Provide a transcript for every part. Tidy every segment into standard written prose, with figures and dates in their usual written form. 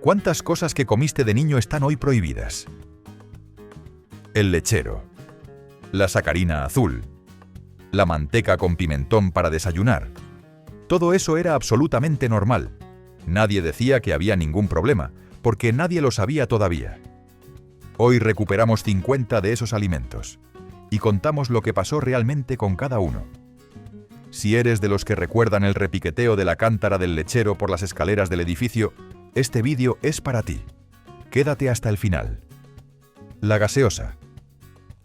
¿Cuántas cosas que comiste de niño están hoy prohibidas? El lechero, la sacarina azul, la manteca con pimentón para desayunar. Todo eso era absolutamente normal. Nadie decía que había ningún problema, porque nadie lo sabía todavía. Hoy recuperamos 50 de esos alimentos y contamos lo que pasó realmente con cada uno. Si eres de los que recuerdan el repiqueteo de la cántara del lechero por las escaleras del edificio, este vídeo es para ti. Quédate hasta el final. La gaseosa.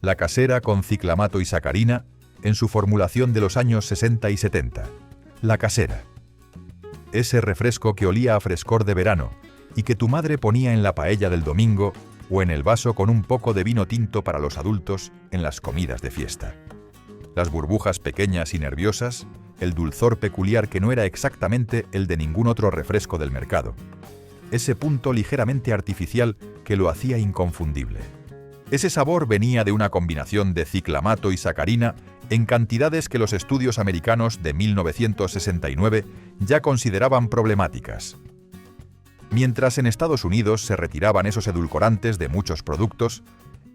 La casera con ciclamato y sacarina en su formulación de los años 60 y 70. La casera. Ese refresco que olía a frescor de verano y que tu madre ponía en la paella del domingo o en el vaso con un poco de vino tinto para los adultos en las comidas de fiesta. Las burbujas pequeñas y nerviosas, el dulzor peculiar que no era exactamente el de ningún otro refresco del mercado. Ese punto ligeramente artificial que lo hacía inconfundible. Ese sabor venía de una combinación de ciclamato y sacarina en cantidades que los estudios americanos de 1969 ya consideraban problemáticas. Mientras en Estados Unidos se retiraban esos edulcorantes de muchos productos,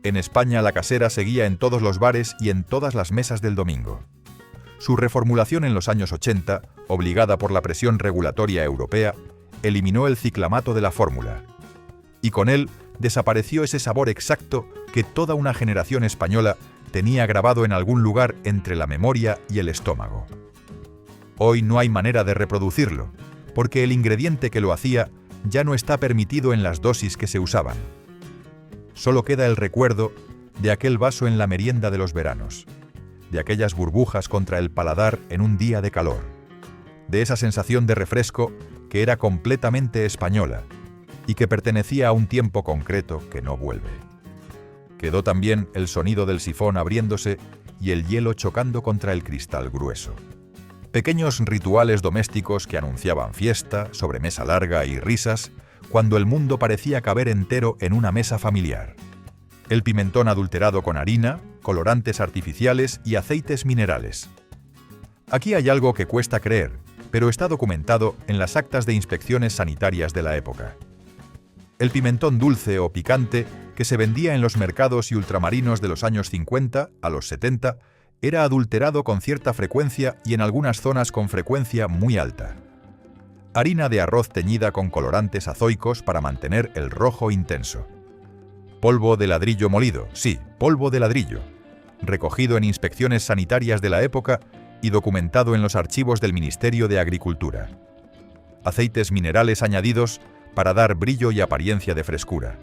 en España la casera seguía en todos los bares y en todas las mesas del domingo. Su reformulación en los años 80, obligada por la presión regulatoria europea, eliminó el ciclamato de la fórmula. Y con él desapareció ese sabor exacto que toda una generación española tenía grabado en algún lugar entre la memoria y el estómago. Hoy no hay manera de reproducirlo, porque el ingrediente que lo hacía ya no está permitido en las dosis que se usaban. Solo queda el recuerdo de aquel vaso en la merienda de los veranos, de aquellas burbujas contra el paladar en un día de calor, de esa sensación de refresco que era completamente española y que pertenecía a un tiempo concreto que no vuelve. Quedó también el sonido del sifón abriéndose y el hielo chocando contra el cristal grueso. Pequeños rituales domésticos que anunciaban fiesta, sobremesa larga y risas, cuando el mundo parecía caber entero en una mesa familiar. El pimentón adulterado con harina, colorantes artificiales y aceites minerales. Aquí hay algo que cuesta creer, pero está documentado en las actas de inspecciones sanitarias de la época. El pimentón dulce o picante, que se vendía en los mercados y ultramarinos de los años 50 a los 70, era adulterado con cierta frecuencia y en algunas zonas con frecuencia muy alta. Harina de arroz teñida con colorantes azoicos para mantener el rojo intenso. Polvo de ladrillo molido, sí, polvo de ladrillo, recogido en inspecciones sanitarias de la época y documentado en los archivos del Ministerio de Agricultura. Aceites minerales añadidos para dar brillo y apariencia de frescura.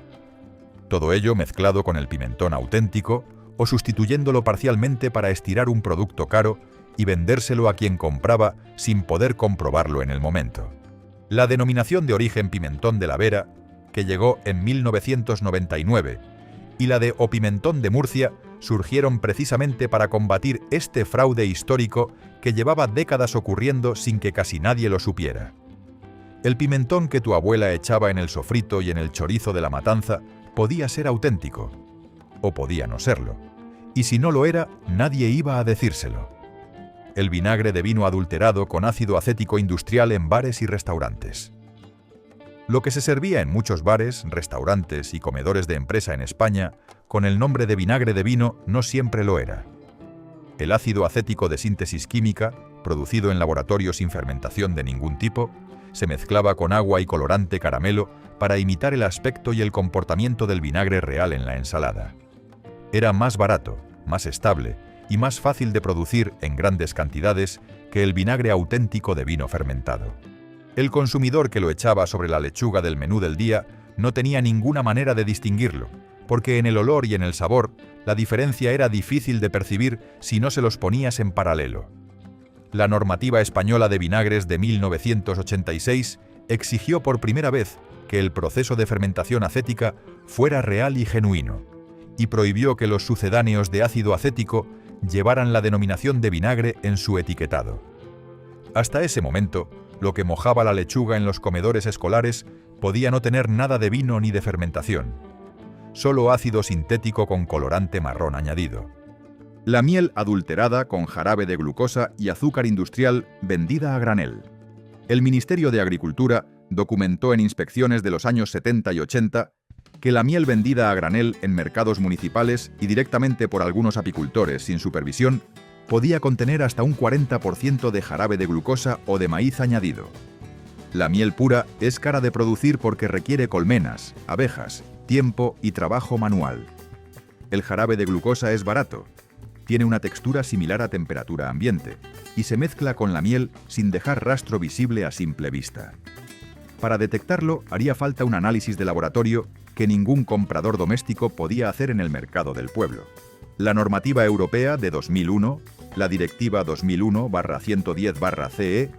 Todo ello mezclado con el pimentón auténtico o sustituyéndolo parcialmente para estirar un producto caro y vendérselo a quien compraba sin poder comprobarlo en el momento. La denominación de origen pimentón de la Vera, que llegó en 1999, y la de O Pimentón de Murcia surgieron precisamente para combatir este fraude histórico que llevaba décadas ocurriendo sin que casi nadie lo supiera. El pimentón que tu abuela echaba en el sofrito y en el chorizo de la matanza podía ser auténtico, o podía no serlo, y si no lo era, nadie iba a decírselo. El vinagre de vino adulterado con ácido acético industrial en bares y restaurantes. Lo que se servía en muchos bares, restaurantes y comedores de empresa en España con el nombre de vinagre de vino no siempre lo era. El ácido acético de síntesis química, producido en laboratorio sin fermentación de ningún tipo, se mezclaba con agua y colorante caramelo para imitar el aspecto y el comportamiento del vinagre real en la ensalada. Era más barato, más estable y más fácil de producir en grandes cantidades que el vinagre auténtico de vino fermentado. El consumidor que lo echaba sobre la lechuga del menú del día no tenía ninguna manera de distinguirlo, porque en el olor y en el sabor la diferencia era difícil de percibir si no se los ponías en paralelo. La normativa española de vinagres de 1986 exigió por primera vez que el proceso de fermentación acética fuera real y genuino, y prohibió que los sucedáneos de ácido acético llevaran la denominación de vinagre en su etiquetado. Hasta ese momento, lo que mojaba la lechuga en los comedores escolares podía no tener nada de vino ni de fermentación, solo ácido sintético con colorante marrón añadido. La miel adulterada con jarabe de glucosa y azúcar industrial vendida a granel. El Ministerio de Agricultura documentó en inspecciones de los años 70 y 80 que la miel vendida a granel en mercados municipales y directamente por algunos apicultores sin supervisión podía contener hasta un 40% de jarabe de glucosa o de maíz añadido. La miel pura es cara de producir porque requiere colmenas, abejas, tiempo y trabajo manual. El jarabe de glucosa es barato, tiene una textura similar a temperatura ambiente y se mezcla con la miel sin dejar rastro visible a simple vista. Para detectarlo haría falta un análisis de laboratorio que ningún comprador doméstico podía hacer en el mercado del pueblo. La normativa europea de 2001, la Directiva 2001/110/CE,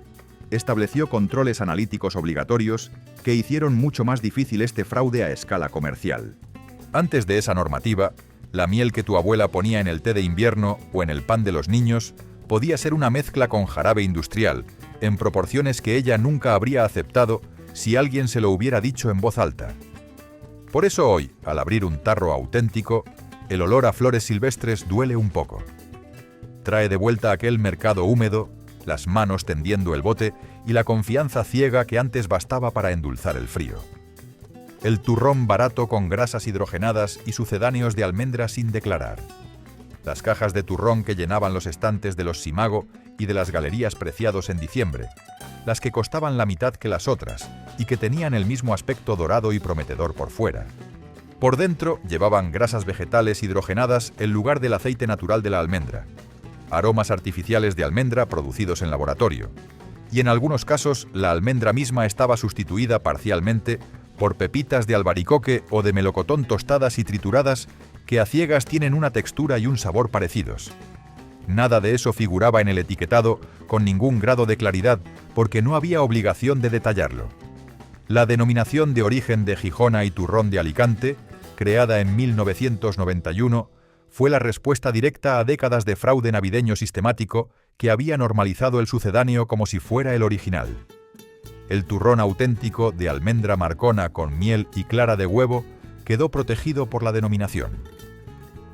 estableció controles analíticos obligatorios que hicieron mucho más difícil este fraude a escala comercial. Antes de esa normativa, la miel que tu abuela ponía en el té de invierno o en el pan de los niños podía ser una mezcla con jarabe industrial, en proporciones que ella nunca habría aceptado si alguien se lo hubiera dicho en voz alta. Por eso hoy, al abrir un tarro auténtico, el olor a flores silvestres duele un poco. Trae de vuelta aquel mercado húmedo, las manos tendiendo el bote y la confianza ciega que antes bastaba para endulzar el frío. El turrón barato con grasas hidrogenadas y sucedáneos de almendra sin declarar. Las cajas de turrón que llenaban los estantes de los Simago y de las galerías Preciados en diciembre, las que costaban la mitad que las otras y que tenían el mismo aspecto dorado y prometedor por fuera. Por dentro llevaban grasas vegetales hidrogenadas en lugar del aceite natural de la almendra, aromas artificiales de almendra producidos en laboratorio, y en algunos casos la almendra misma estaba sustituida parcialmente por pepitas de albaricoque o de melocotón tostadas y trituradas que a ciegas tienen una textura y un sabor parecidos. Nada de eso figuraba en el etiquetado con ningún grado de claridad porque no había obligación de detallarlo. La denominación de origen de Gijona y turrón de Alicante, creada en 1991, fue la respuesta directa a décadas de fraude navideño sistemático que había normalizado el sucedáneo como si fuera el original. El turrón auténtico de almendra marcona con miel y clara de huevo quedó protegido por la denominación.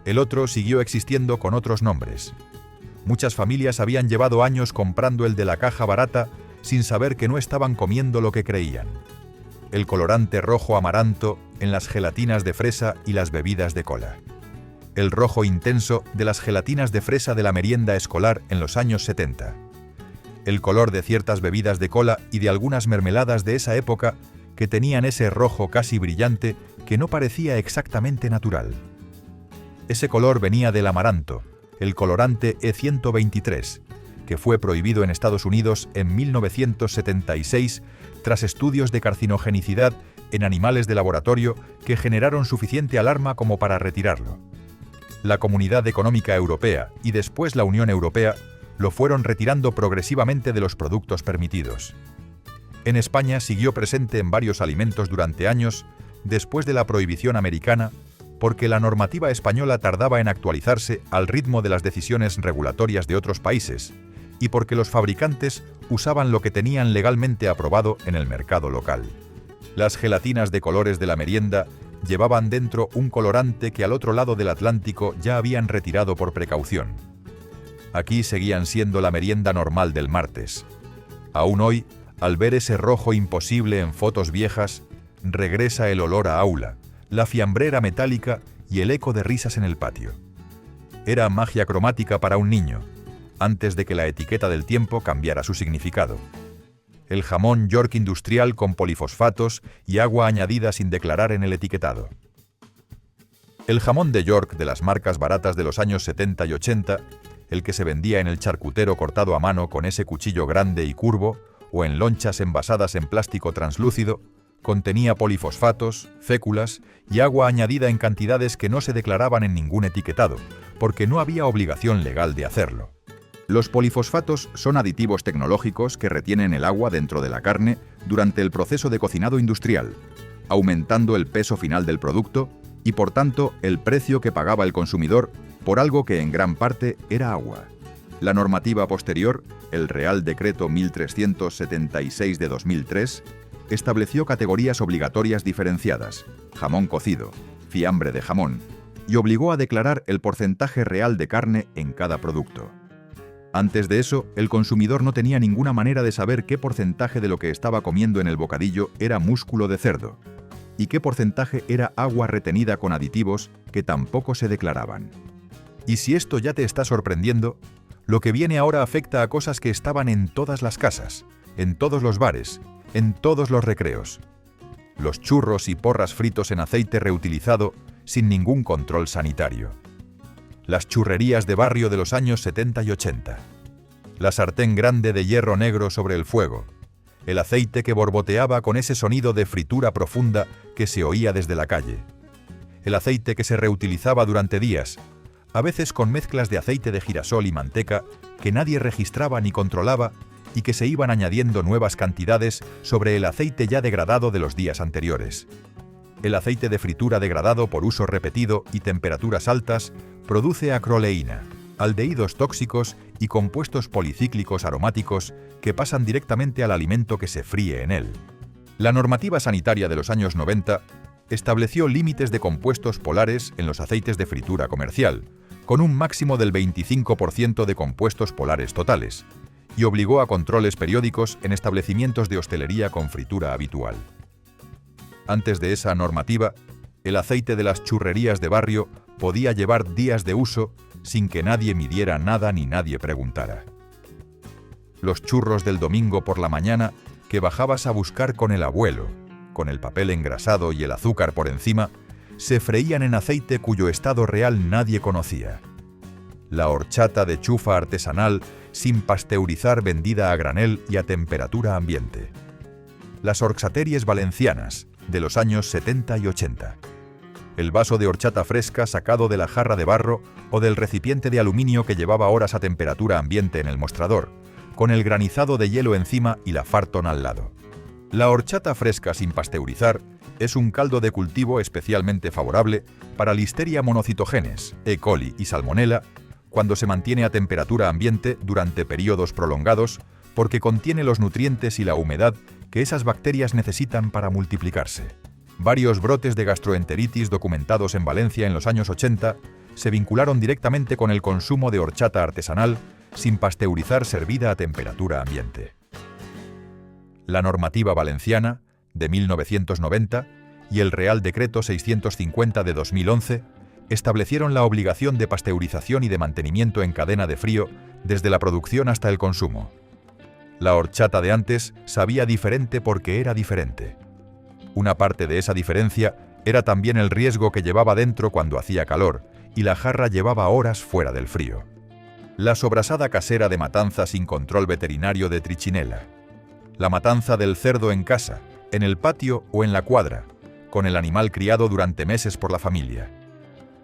El otro siguió existiendo con otros nombres. Muchas familias habían llevado años comprando el de la caja barata sin saber que no estaban comiendo lo que creían. El colorante rojo amaranto en las gelatinas de fresa y las bebidas de cola. El rojo intenso de las gelatinas de fresa de la merienda escolar en los años 70. El color de ciertas bebidas de cola y de algunas mermeladas de esa época que tenían ese rojo casi brillante que no parecía exactamente natural. Ese color venía del amaranto, el colorante E123, que fue prohibido en Estados Unidos en 1976 tras estudios de carcinogenicidad en animales de laboratorio que generaron suficiente alarma como para retirarlo. La Comunidad Económica Europea y después la Unión Europea lo fueron retirando progresivamente de los productos permitidos. En España siguió presente en varios alimentos durante años después de la prohibición americana porque la normativa española tardaba en actualizarse al ritmo de las decisiones regulatorias de otros países y porque los fabricantes usaban lo que tenían legalmente aprobado en el mercado local. Las gelatinas de colores de la merienda llevaban dentro un colorante que al otro lado del Atlántico ya habían retirado por precaución. Aquí seguían siendo la merienda normal del martes. Aún hoy, al ver ese rojo imposible en fotos viejas, regresa el olor a aula, la fiambrera metálica y el eco de risas en el patio. Era magia cromática para un niño, antes de que la etiqueta del tiempo cambiara su significado. El jamón York industrial con polifosfatos y agua añadida sin declarar en el etiquetado. El jamón de York de las marcas baratas de los años 70 y 80, el que se vendía en el charcutero cortado a mano con ese cuchillo grande y curvo, o en lonchas envasadas en plástico translúcido, contenía polifosfatos, féculas y agua añadida en cantidades que no se declaraban en ningún etiquetado, porque no había obligación legal de hacerlo. Los polifosfatos son aditivos tecnológicos que retienen el agua dentro de la carne durante el proceso de cocinado industrial, aumentando el peso final del producto y, por tanto, el precio que pagaba el consumidor por algo que en gran parte era agua. La normativa posterior, el Real Decreto 1376 de 2003, estableció categorías obligatorias diferenciadas, jamón cocido, fiambre de jamón, y obligó a declarar el porcentaje real de carne en cada producto. Antes de eso, el consumidor no tenía ninguna manera de saber qué porcentaje de lo que estaba comiendo en el bocadillo era músculo de cerdo y qué porcentaje era agua retenida con aditivos que tampoco se declaraban. Y si esto ya te está sorprendiendo, lo que viene ahora afecta a cosas que estaban en todas las casas, en todos los bares, en todos los recreos. Los churros y porras fritos en aceite reutilizado sin ningún control sanitario. Las churrerías de barrio de los años 70 y 80. La sartén grande de hierro negro sobre el fuego. El aceite que borboteaba con ese sonido de fritura profunda que se oía desde la calle. El aceite que se reutilizaba durante días, a veces con mezclas de aceite de girasol y manteca que nadie registraba ni controlaba y que se iban añadiendo nuevas cantidades sobre el aceite ya degradado de los días anteriores. El aceite de fritura degradado por uso repetido y temperaturas altas produce acroleína, aldehídos tóxicos y compuestos policíclicos aromáticos que pasan directamente al alimento que se fríe en él. La normativa sanitaria de los años 90 estableció límites de compuestos polares en los aceites de fritura comercial, con un máximo del 25% de compuestos polares totales, y obligó a controles periódicos en establecimientos de hostelería con fritura habitual. Antes de esa normativa, el aceite de las churrerías de barrio podía llevar días de uso sin que nadie midiera nada ni nadie preguntara. Los churros del domingo por la mañana que bajabas a buscar con el abuelo, con el papel engrasado y el azúcar por encima, se freían en aceite cuyo estado real nadie conocía. La horchata de chufa artesanal sin pasteurizar vendida a granel y a temperatura ambiente. Las horchateries valencianas de los años 70 y 80. El vaso de horchata fresca sacado de la jarra de barro o del recipiente de aluminio que llevaba horas a temperatura ambiente en el mostrador, con el granizado de hielo encima y la Farton al lado. La horchata fresca sin pasteurizar es un caldo de cultivo especialmente favorable para Listeria monocitogenes, E. coli y Salmonella cuando se mantiene a temperatura ambiente durante periodos prolongados porque contiene los nutrientes y la humedad que esas bacterias necesitan para multiplicarse. Varios brotes de gastroenteritis documentados en Valencia en los años 80 se vincularon directamente con el consumo de horchata artesanal sin pasteurizar servida a temperatura ambiente. La normativa valenciana, de 1990, y el Real Decreto 650 de 2011 establecieron la obligación de pasteurización y de mantenimiento en cadena de frío desde la producción hasta el consumo. La horchata de antes sabía diferente porque era diferente. Una parte de esa diferencia era también el riesgo que llevaba dentro cuando hacía calor y la jarra llevaba horas fuera del frío. La sobrasada casera de matanza sin control veterinario de trichinela. La matanza del cerdo en casa, en el patio o en la cuadra, con el animal criado durante meses por la familia.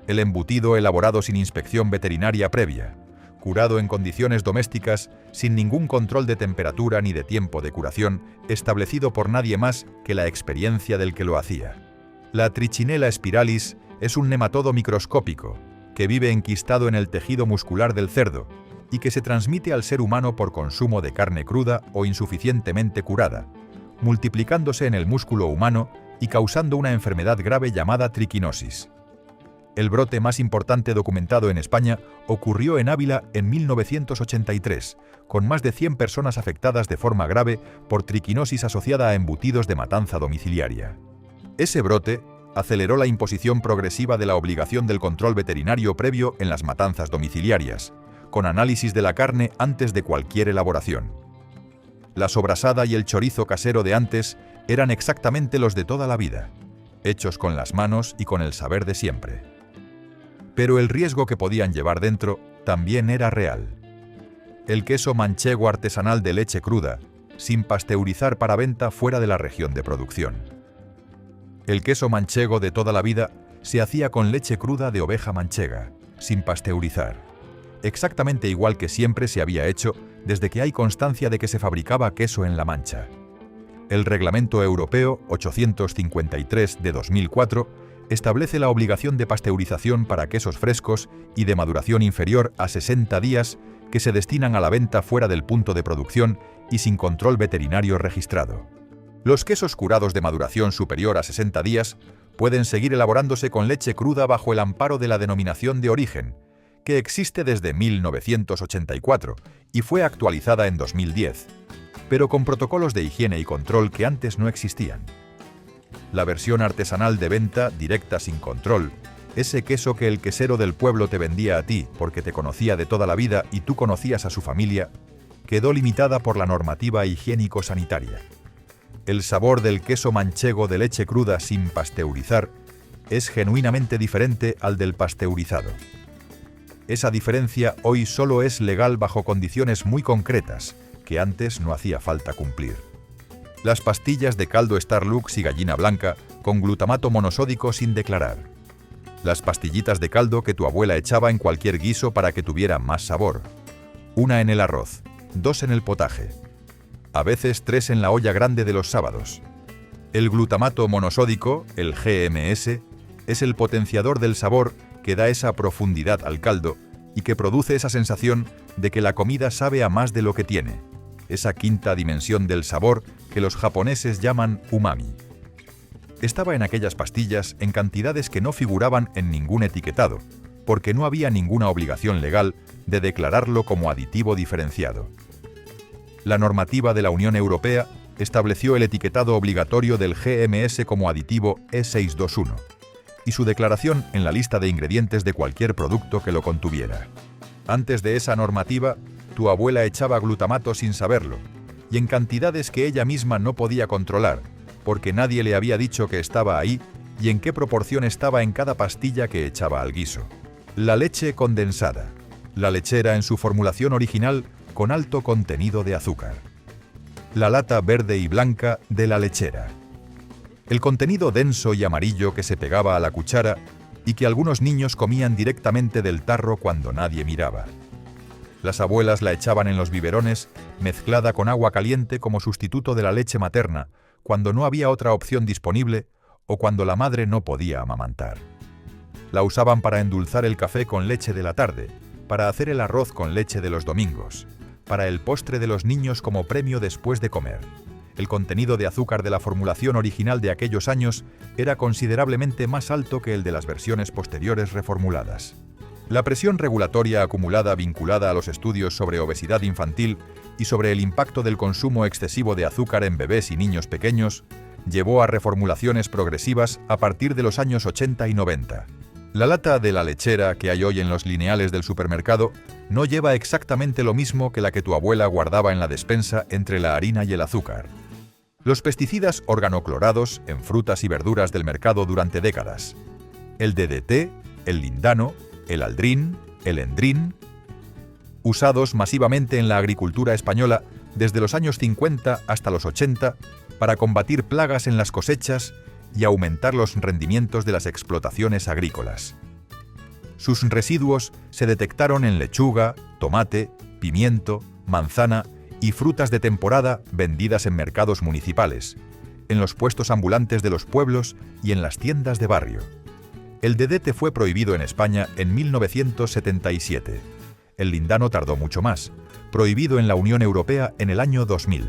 El embutido elaborado sin inspección veterinaria previa, curado en condiciones domésticas sin ningún control de temperatura ni de tiempo de curación establecido por nadie más que la experiencia del que lo hacía. La Trichinella spiralis es un nematodo microscópico que vive enquistado en el tejido muscular del cerdo y que se transmite al ser humano por consumo de carne cruda o insuficientemente curada, multiplicándose en el músculo humano y causando una enfermedad grave llamada triquinosis. El brote más importante documentado en España ocurrió en Ávila en 1983, con más de 100 personas afectadas de forma grave por triquinosis asociada a embutidos de matanza domiciliaria. Ese brote aceleró la imposición progresiva de la obligación del control veterinario previo en las matanzas domiciliarias, con análisis de la carne antes de cualquier elaboración. La sobrasada y el chorizo casero de antes eran exactamente los de toda la vida, hechos con las manos y con el saber de siempre. Pero el riesgo que podían llevar dentro también era real. El queso manchego artesanal de leche cruda, sin pasteurizar para venta fuera de la región de producción. El queso manchego de toda la vida se hacía con leche cruda de oveja manchega, sin pasteurizar, exactamente igual que siempre se había hecho desde que hay constancia de que se fabricaba queso en La Mancha. El Reglamento Europeo 853 de 2004 establece la obligación de pasteurización para quesos frescos y de maduración inferior a 60 días que se destinan a la venta fuera del punto de producción y sin control veterinario registrado. Los quesos curados de maduración superior a 60 días pueden seguir elaborándose con leche cruda bajo el amparo de la denominación de origen, que existe desde 1984 y fue actualizada en 2010, pero con protocolos de higiene y control que antes no existían. La versión artesanal de venta directa sin control, ese queso que el quesero del pueblo te vendía a ti porque te conocía de toda la vida y tú conocías a su familia, quedó limitada por la normativa higiénico-sanitaria. El sabor del queso manchego de leche cruda sin pasteurizar es genuinamente diferente al del pasteurizado. Esa diferencia hoy solo es legal bajo condiciones muy concretas, que antes no hacía falta cumplir. Las pastillas de caldo Starlux y gallina blanca con glutamato monosódico sin declarar. Las pastillitas de caldo que tu abuela echaba en cualquier guiso para que tuviera más sabor. 1 en el arroz, 2 en el potaje. A veces 3 en la olla grande de los sábados. El glutamato monosódico, el GMS, es el potenciador del sabor que da esa profundidad al caldo y que produce esa sensación de que la comida sabe a más de lo que tiene, esa quinta dimensión del sabor que los japoneses llaman umami. Estaba en aquellas pastillas en cantidades que no figuraban en ningún etiquetado, porque no había ninguna obligación legal de declararlo como aditivo diferenciado. La normativa de la Unión Europea estableció el etiquetado obligatorio del GMS como aditivo E621 y su declaración en la lista de ingredientes de cualquier producto que lo contuviera. Antes de esa normativa, tu abuela echaba glutamato sin saberlo, y en cantidades que ella misma no podía controlar, porque nadie le había dicho que estaba ahí y en qué proporción estaba en cada pastilla que echaba al guiso. La leche condensada, la lechera en su formulación original con alto contenido de azúcar. La lata verde y blanca de la lechera. El contenido denso y amarillo que se pegaba a la cuchara y que algunos niños comían directamente del tarro cuando nadie miraba. Las abuelas la echaban en los biberones mezclada con agua caliente como sustituto de la leche materna, cuando no había otra opción disponible o cuando la madre no podía amamantar. La usaban para endulzar el café con leche de la tarde, para hacer el arroz con leche de los domingos, para el postre de los niños como premio después de comer. El contenido de azúcar de la formulación original de aquellos años era considerablemente más alto que el de las versiones posteriores reformuladas. La presión regulatoria acumulada vinculada a los estudios sobre obesidad infantil y sobre el impacto del consumo excesivo de azúcar en bebés y niños pequeños llevó a reformulaciones progresivas a partir de los años 80 y 90. La lata de la lechera que hay hoy en los lineales del supermercado no lleva exactamente lo mismo que la que tu abuela guardaba en la despensa entre la harina y el azúcar. Los pesticidas organoclorados en frutas y verduras del mercado durante décadas. El DDT, el lindano, el aldrin, el endrin, usados masivamente en la agricultura española desde los años 50 hasta los 80 para combatir plagas en las cosechas y aumentar los rendimientos de las explotaciones agrícolas. Sus residuos se detectaron en lechuga, tomate, pimiento, manzana y frutas de temporada vendidas en mercados municipales, en los puestos ambulantes de los pueblos y en las tiendas de barrio. El DDT fue prohibido en España en 1977. El lindano tardó mucho más, prohibido en la Unión Europea en el año 2000.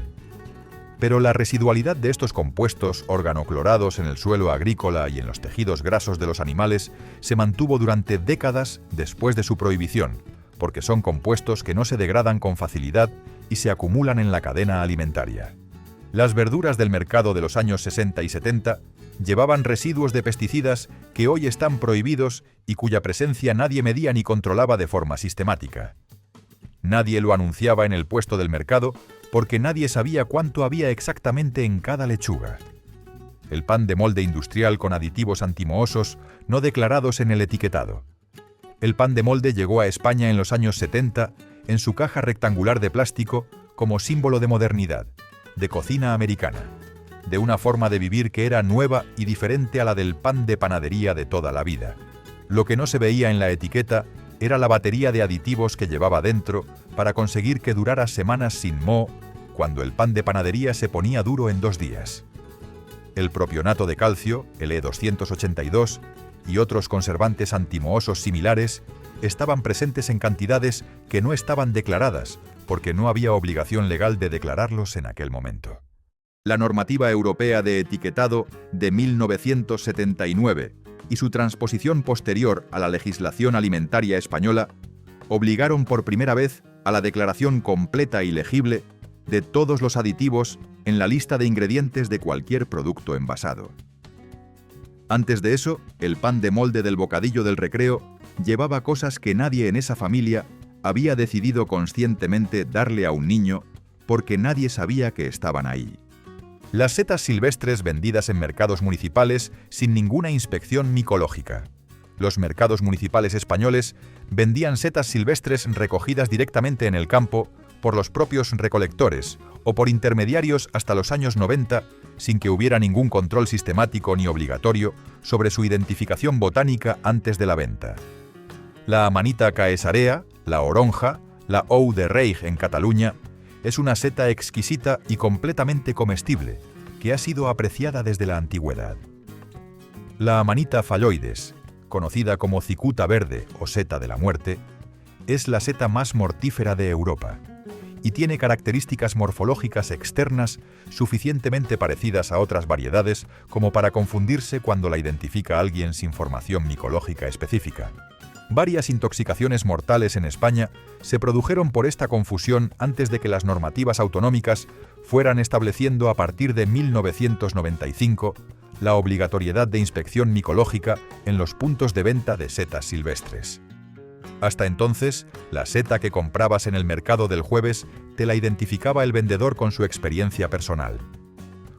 Pero la residualidad de estos compuestos organoclorados en el suelo agrícola y en los tejidos grasos de los animales se mantuvo durante décadas después de su prohibición, porque son compuestos que no se degradan con facilidad y se acumulan en la cadena alimentaria. Las verduras del mercado de los años 60 y 70 llevaban residuos de pesticidas que hoy están prohibidos y cuya presencia nadie medía ni controlaba de forma sistemática. Nadie lo anunciaba en el puesto del mercado porque nadie sabía cuánto había exactamente en cada lechuga. El pan de molde industrial con aditivos antimohosos no declarados en el etiquetado. El pan de molde llegó a España en los años 70 en su caja rectangular de plástico como símbolo de modernidad, de cocina americana, de una forma de vivir que era nueva y diferente a la del pan de panadería de toda la vida. Lo que no se veía en la etiqueta era la batería de aditivos que llevaba dentro para conseguir que durara semanas sin moho, cuando el pan de panadería se ponía duro en 2 días. El propionato de calcio, el E282, y otros conservantes antimohosos similares estaban presentes en cantidades que no estaban declaradas, porque no había obligación legal de declararlos en aquel momento. La normativa europea de etiquetado de 1979 y su transposición posterior a la legislación alimentaria española obligaron por primera vez a la declaración completa y legible de todos los aditivos en la lista de ingredientes de cualquier producto envasado. Antes de eso, el pan de molde del bocadillo del recreo llevaba cosas que nadie en esa familia había decidido conscientemente darle a un niño porque nadie sabía que estaban ahí. Las setas silvestres vendidas en mercados municipales sin ninguna inspección micológica. Los mercados municipales españoles vendían setas silvestres recogidas directamente en el campo por los propios recolectores o por intermediarios hasta los años 90, sin que hubiera ningún control sistemático ni obligatorio sobre su identificación botánica antes de la venta. La Amanita caesarea, la oronja, la ou de Reig en Cataluña, es una seta exquisita y completamente comestible, que ha sido apreciada desde la antigüedad. La Amanita phalloides, conocida como cicuta verde o seta de la muerte, es la seta más mortífera de Europa y tiene características morfológicas externas suficientemente parecidas a otras variedades como para confundirse cuando la identifica alguien sin formación micológica específica. Varias intoxicaciones mortales en España se produjeron por esta confusión antes de que las normativas autonómicas fueran estableciendo a partir de 1995 la obligatoriedad de inspección micológica en los puntos de venta de setas silvestres. Hasta entonces, la seta que comprabas en el mercado del jueves te la identificaba el vendedor con su experiencia personal.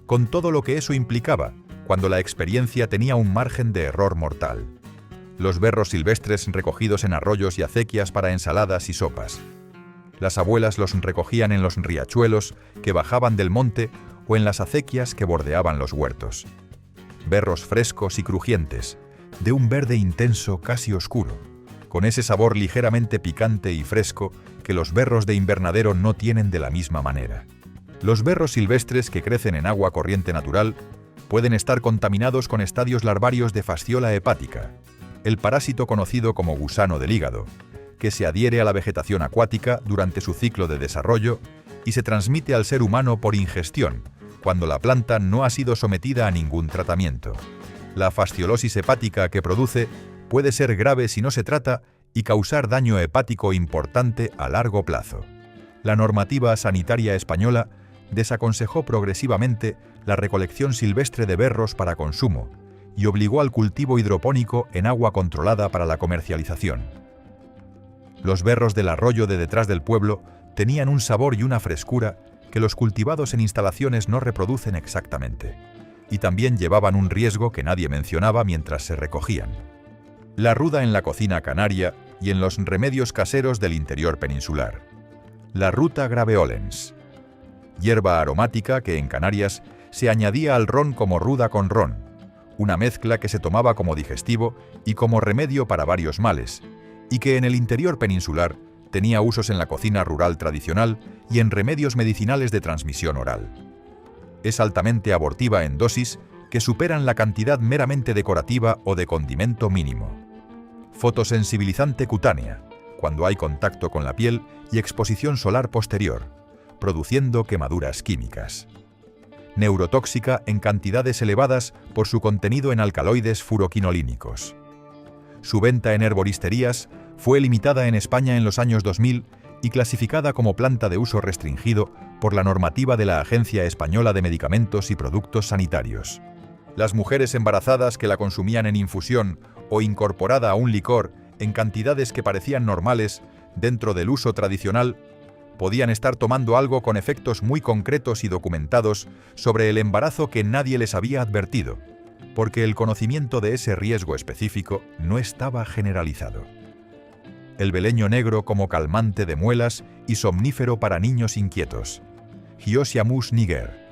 Con todo lo que eso implicaba, cuando la experiencia tenía un margen de error mortal. Los berros silvestres recogidos en arroyos y acequias para ensaladas y sopas. Las abuelas los recogían en los riachuelos que bajaban del monte o en las acequias que bordeaban los huertos. Berros frescos y crujientes, de un verde intenso casi oscuro, con ese sabor ligeramente picante y fresco que los berros de invernadero no tienen de la misma manera. Los berros silvestres que crecen en agua corriente natural pueden estar contaminados con estadios larvarios de Fasciola hepática, el parásito conocido como gusano del hígado, que se adhiere a la vegetación acuática durante su ciclo de desarrollo y se transmite al ser humano por ingestión, cuando la planta no ha sido sometida a ningún tratamiento. La fasciolosis hepática que produce puede ser grave si no se trata y causar daño hepático importante a largo plazo. La normativa sanitaria española desaconsejó progresivamente la recolección silvestre de berros para consumo y obligó al cultivo hidropónico en agua controlada para la comercialización. Los berros del arroyo de detrás del pueblo tenían un sabor y una frescura que los cultivados en instalaciones no reproducen exactamente, y también llevaban un riesgo que nadie mencionaba mientras se recogían. La ruda en la cocina canaria y en los remedios caseros del interior peninsular. La ruta graveolens, hierba aromática que en Canarias se añadía al ron como ruda con ron, una mezcla que se tomaba como digestivo y como remedio para varios males, y que en el interior peninsular tenía usos en la cocina rural tradicional y en remedios medicinales de transmisión oral. Es altamente abortiva en dosis que superan la cantidad meramente decorativa o de condimento mínimo. Fotosensibilizante cutánea, cuando hay contacto con la piel y exposición solar posterior, produciendo quemaduras químicas. Neurotóxica en cantidades elevadas por su contenido en alcaloides furoquinolínicos. Su venta en herboristerías fue limitada en España en los años 2000 y clasificada como planta de uso restringido por la normativa de la Agencia Española de Medicamentos y Productos Sanitarios. Las mujeres embarazadas que la consumían en infusión o incorporada a un licor en cantidades que parecían normales dentro del uso tradicional, podían estar tomando algo con efectos muy concretos y documentados sobre el embarazo que nadie les había advertido, porque el conocimiento de ese riesgo específico no estaba generalizado. El beleño negro como calmante de muelas y somnífero para niños inquietos. Hyoscyamus niger.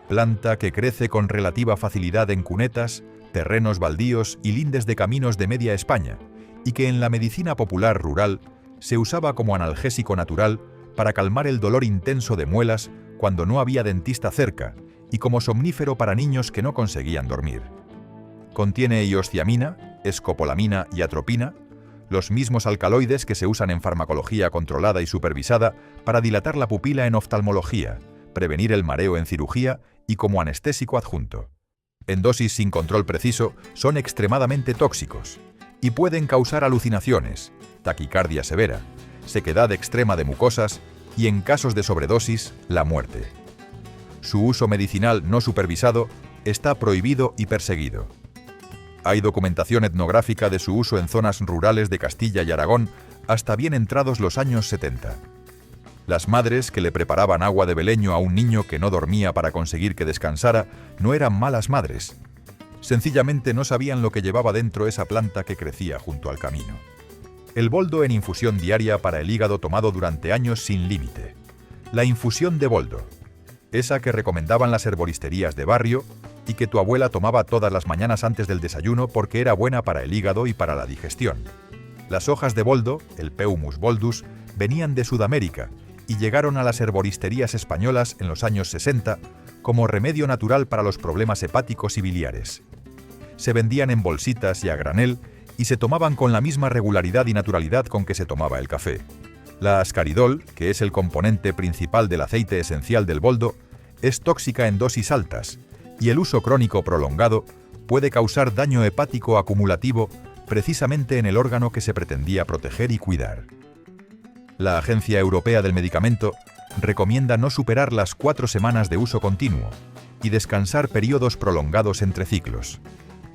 Planta que crece con relativa facilidad en cunetas, terrenos baldíos y lindes de caminos de media España, y que en la medicina popular rural se usaba como analgésico natural para calmar el dolor intenso de muelas cuando no había dentista cerca, y como somnífero para niños que no conseguían dormir. Contiene hiosciamina, escopolamina y atropina, los mismos alcaloides que se usan en farmacología controlada y supervisada para dilatar la pupila en oftalmología, prevenir el mareo en cirugía y como anestésico adjunto. En dosis sin control preciso, son extremadamente tóxicos y pueden causar alucinaciones, taquicardia severa, sequedad extrema de mucosas y, en casos de sobredosis, la muerte. Su uso medicinal no supervisado está prohibido y perseguido. Hay documentación etnográfica de su uso en zonas rurales de Castilla y Aragón hasta bien entrados los años 70. Las madres que le preparaban agua de beleño a un niño que no dormía para conseguir que descansara no eran malas madres. Sencillamente no sabían lo que llevaba dentro esa planta que crecía junto al camino. El boldo en infusión diaria para el hígado tomado durante años sin límite. La infusión de boldo. Esa que recomendaban las herboristerías de barrio y que tu abuela tomaba todas las mañanas antes del desayuno porque era buena para el hígado y para la digestión. Las hojas de boldo, el Peumus boldus, venían de Sudamérica y llegaron a las herboristerías españolas en los años 60 como remedio natural para los problemas hepáticos y biliares. Se vendían en bolsitas y a granel y se tomaban con la misma regularidad y naturalidad con que se tomaba el café. La ascaridol, que es el componente principal del aceite esencial del boldo, es tóxica en dosis altas y el uso crónico prolongado puede causar daño hepático acumulativo precisamente en el órgano que se pretendía proteger y cuidar. La Agencia Europea del Medicamento recomienda no superar las 4 semanas de uso continuo y descansar periodos prolongados entre ciclos.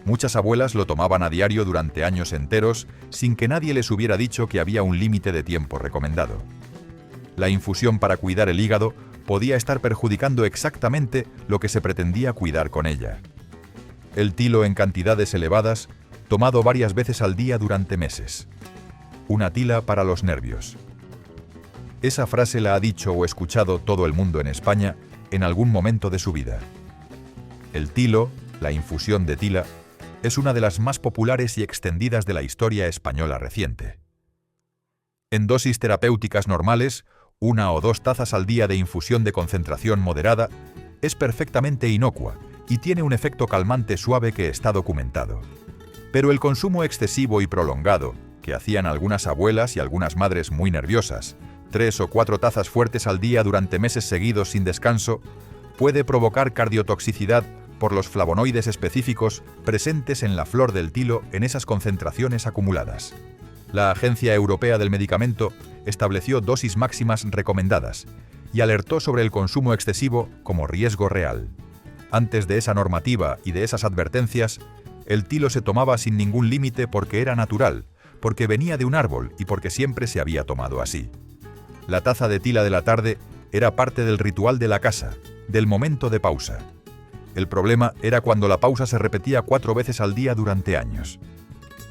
Muchas abuelas lo tomaban a diario durante años enteros sin que nadie les hubiera dicho que había un límite de tiempo recomendado. La infusión para cuidar el hígado podía estar perjudicando exactamente lo que se pretendía cuidar con ella. El tilo en cantidades elevadas, tomado varias veces al día durante meses. Una tila para los nervios. Esa frase la ha dicho o escuchado todo el mundo en España en algún momento de su vida. El tilo, la infusión de tila, es una de las más populares y extendidas de la historia española reciente. En dosis terapéuticas normales, 1 o 2 tazas al día de infusión de concentración moderada es perfectamente inocua y tiene un efecto calmante suave que está documentado. Pero el consumo excesivo y prolongado, que hacían algunas abuelas y algunas madres muy nerviosas, 3 o 4 tazas fuertes al día durante meses seguidos sin descanso, puede provocar cardiotoxicidad por los flavonoides específicos presentes en la flor del tilo en esas concentraciones acumuladas. La Agencia Europea del Medicamento estableció dosis máximas recomendadas y alertó sobre el consumo excesivo como riesgo real. Antes de esa normativa y de esas advertencias, el tilo se tomaba sin ningún límite porque era natural, porque venía de un árbol y porque siempre se había tomado así. La taza de tila de la tarde era parte del ritual de la casa, del momento de pausa. El problema era cuando la pausa se repetía 4 veces al día durante años.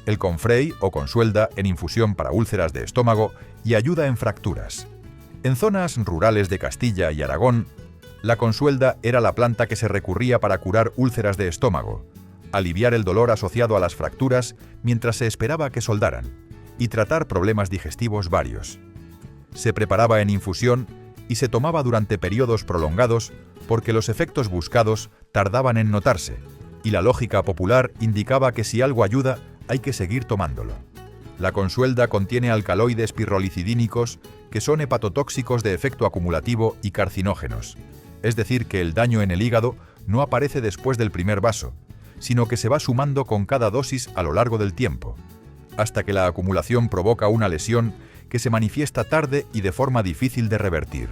El confrey o consuelda en infusión para úlceras de estómago y ayuda en fracturas. En zonas rurales de Castilla y Aragón, la consuelda era la planta que se recurría para curar úlceras de estómago, aliviar el dolor asociado a las fracturas mientras se esperaba que soldaran, y tratar problemas digestivos varios. Se preparaba en infusión y se tomaba durante periodos prolongados porque los efectos buscados tardaban en notarse, y la lógica popular indicaba que si algo ayuda, hay que seguir tomándolo. La consuelda contiene alcaloides pirrolicidínicos que son hepatotóxicos de efecto acumulativo y carcinógenos, es decir, que el daño en el hígado no aparece después del primer vaso, sino que se va sumando con cada dosis a lo largo del tiempo, hasta que la acumulación provoca una lesión que se manifiesta tarde y de forma difícil de revertir.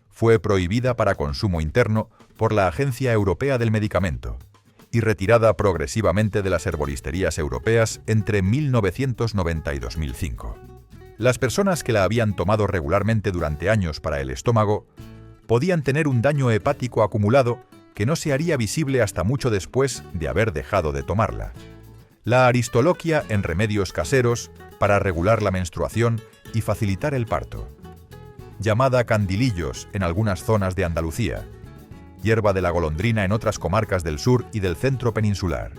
Fue prohibida para consumo interno por la Agencia Europea del Medicamento y retirada progresivamente de las herboristerías europeas entre 1990 y 2005. Las personas que la habían tomado regularmente durante años para el estómago podían tener un daño hepático acumulado que no se haría visible hasta mucho después de haber dejado de tomarla. La aristoloquia en remedios caseros para regular la menstruación y facilitar el parto. Llamada candilillos en algunas zonas de Andalucía. Hierba de la golondrina en otras comarcas del sur y del centro peninsular.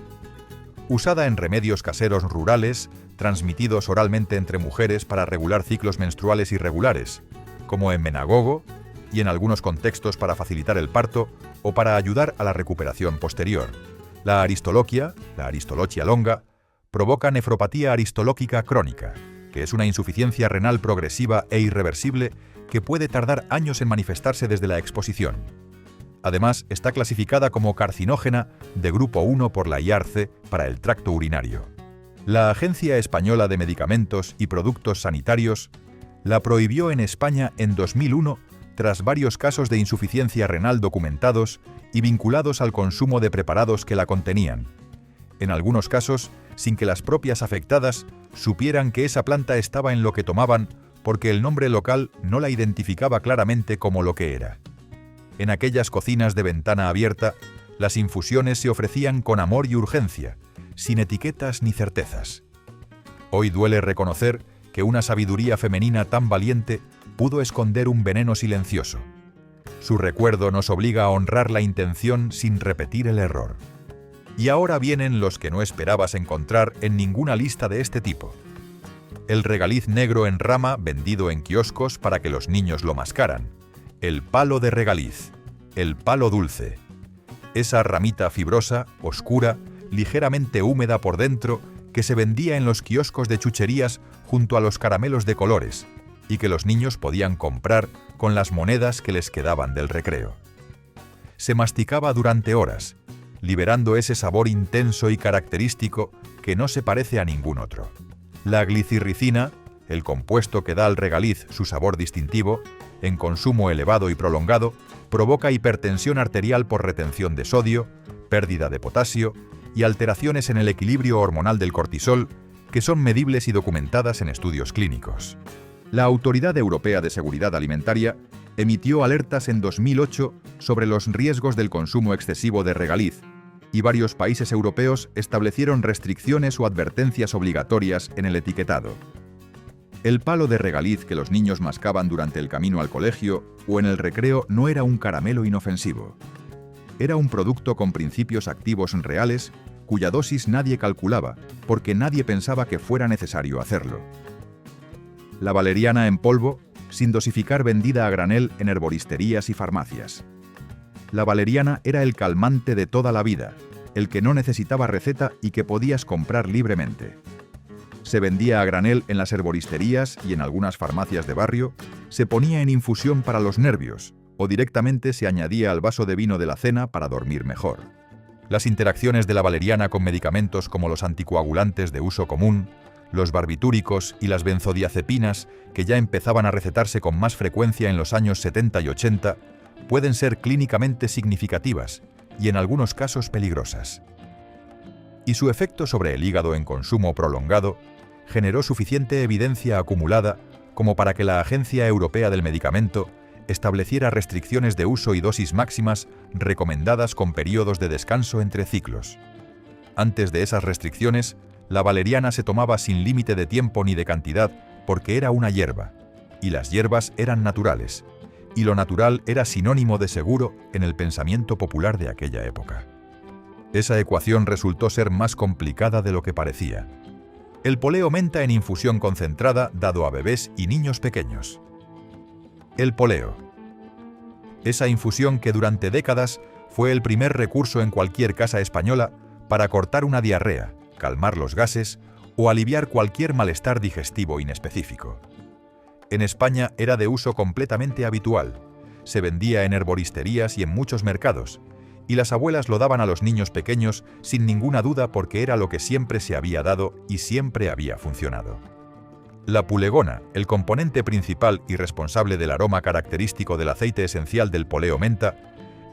Usada en remedios caseros rurales, transmitidos oralmente entre mujeres para regular ciclos menstruales irregulares, como en Menagogo, y en algunos contextos para facilitar el parto o para ayudar a la recuperación posterior. La aristoloquia, la aristolochia longa, provoca nefropatía aristolóquica crónica, que es una insuficiencia renal progresiva e irreversible que puede tardar años en manifestarse desde la exposición. Además, está clasificada como carcinógena de grupo 1 por la IARC para el tracto urinario. La Agencia Española de Medicamentos y Productos Sanitarios la prohibió en España en 2001 tras varios casos de insuficiencia renal documentados y vinculados al consumo de preparados que la contenían. En algunos casos, sin que las propias afectadas supieran que esa planta estaba en lo que tomaban porque el nombre local no la identificaba claramente como lo que era. En aquellas cocinas de ventana abierta, las infusiones se ofrecían con amor y urgencia, sin etiquetas ni certezas. Hoy duele reconocer que una sabiduría femenina tan valiente pudo esconder un veneno silencioso. Su recuerdo nos obliga a honrar la intención sin repetir el error. Y ahora vienen los que no esperabas encontrar en ninguna lista de este tipo. El regaliz negro en rama vendido en kioscos para que los niños lo mascaran. El palo de regaliz. El palo dulce. Esa ramita fibrosa, oscura, ligeramente húmeda por dentro, que se vendía en los kioscos de chucherías junto a los caramelos de colores, y que los niños podían comprar con las monedas que les quedaban del recreo. Se masticaba durante horas, liberando ese sabor intenso y característico que no se parece a ningún otro. La glicirricina, el compuesto que da al regaliz su sabor distintivo, en consumo elevado y prolongado, provoca hipertensión arterial por retención de sodio, pérdida de potasio y alteraciones en el equilibrio hormonal del cortisol, que son medibles y documentadas en estudios clínicos. La Autoridad Europea de Seguridad Alimentaria emitió alertas en 2008 sobre los riesgos del consumo excesivo de regaliz, y varios países europeos establecieron restricciones o advertencias obligatorias en el etiquetado. El palo de regaliz que los niños mascaban durante el camino al colegio o en el recreo no era un caramelo inofensivo. Era un producto con principios activos reales, cuya dosis nadie calculaba, porque nadie pensaba que fuera necesario hacerlo. La valeriana en polvo, sin dosificar, vendida a granel en herboristerías y farmacias. La valeriana era el calmante de toda la vida, el que no necesitaba receta y que podías comprar libremente. Se vendía a granel en las herboristerías y en algunas farmacias de barrio, se ponía en infusión para los nervios o directamente se añadía al vaso de vino de la cena para dormir mejor. Las interacciones de la valeriana con medicamentos como los anticoagulantes de uso común, los barbitúricos y las benzodiazepinas, que ya empezaban a recetarse con más frecuencia en los años 70 y 80, pueden ser clínicamente significativas y en algunos casos peligrosas. Y su efecto sobre el hígado en consumo prolongado generó suficiente evidencia acumulada como para que la Agencia Europea del Medicamento estableciera restricciones de uso y dosis máximas recomendadas con periodos de descanso entre ciclos. Antes de esas restricciones, la valeriana se tomaba sin límite de tiempo ni de cantidad porque era una hierba, y las hierbas eran naturales, y lo natural era sinónimo de seguro en el pensamiento popular de aquella época. Esa ecuación resultó ser más complicada de lo que parecía. El poleo menta en infusión concentrada dado a bebés y niños pequeños. El poleo. Esa infusión que durante décadas fue el primer recurso en cualquier casa española para cortar una diarrea, calmar los gases o aliviar cualquier malestar digestivo inespecífico. En España era de uso completamente habitual. Se vendía en herboristerías y en muchos mercados, y las abuelas lo daban a los niños pequeños sin ninguna duda porque era lo que siempre se había dado y siempre había funcionado. La pulegona, el componente principal y responsable del aroma característico del aceite esencial del poleo menta,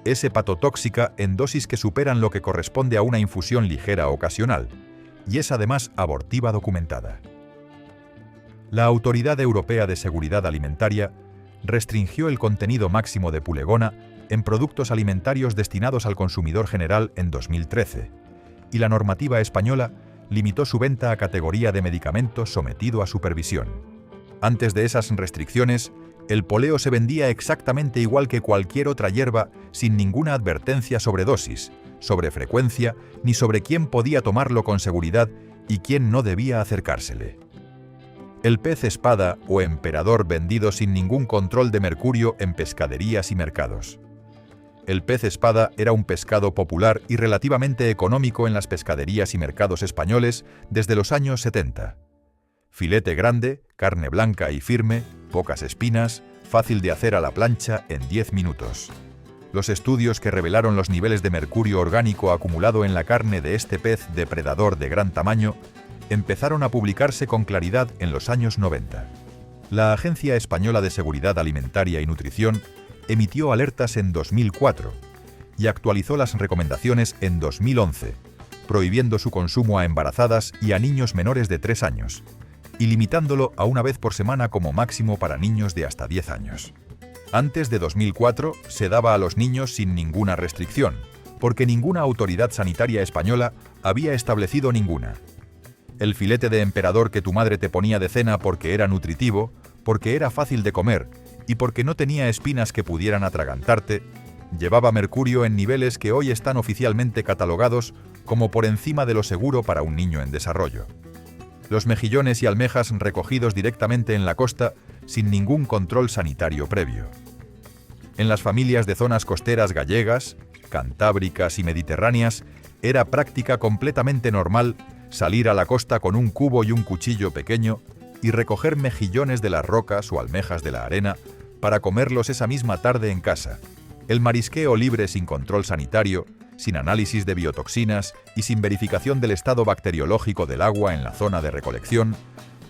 es hepatotóxica en dosis que superan lo que corresponde a una infusión ligera ocasional, y es además abortiva documentada. La Autoridad Europea de Seguridad Alimentaria restringió el contenido máximo de pulegona en productos alimentarios destinados al consumidor general en 2013, y la normativa española limitó su venta a categoría de medicamentos sometido a supervisión. Antes de esas restricciones, el poleo se vendía exactamente igual que cualquier otra hierba sin ninguna advertencia sobre dosis, sobre frecuencia, ni sobre quién podía tomarlo con seguridad y quién no debía acercársele. El pez espada o emperador vendido sin ningún control de mercurio en pescaderías y mercados. El pez espada era un pescado popular y relativamente económico en las pescaderías y mercados españoles desde los años 70. Filete grande, carne blanca y firme, pocas espinas, fácil de hacer a la plancha en 10 minutos. Los estudios que revelaron los niveles de mercurio orgánico acumulado en la carne de este pez depredador de gran tamaño empezaron a publicarse con claridad en los años 90. La Agencia Española de Seguridad Alimentaria y Nutrición emitió alertas en 2004 y actualizó las recomendaciones en 2011, prohibiendo su consumo a embarazadas y a niños menores de 3 años, y limitándolo a una vez por semana como máximo para niños de hasta 10 años. Antes de 2004 se daba a los niños sin ninguna restricción, porque ninguna autoridad sanitaria española había establecido ninguna. El filete de emperador que tu madre te ponía de cena porque era nutritivo, porque era fácil de comer y porque no tenía espinas que pudieran atragantarte, llevaba mercurio en niveles que hoy están oficialmente catalogados como por encima de lo seguro para un niño en desarrollo. Los mejillones y almejas recogidos directamente en la costa sin ningún control sanitario previo. En las familias de zonas costeras gallegas, cantábricas y mediterráneas, era práctica completamente normal salir a la costa con un cubo y un cuchillo pequeño y recoger mejillones de las rocas o almejas de la arena para comerlos esa misma tarde en casa. El marisqueo libre sin control sanitario, sin análisis de biotoxinas y sin verificación del estado bacteriológico del agua en la zona de recolección,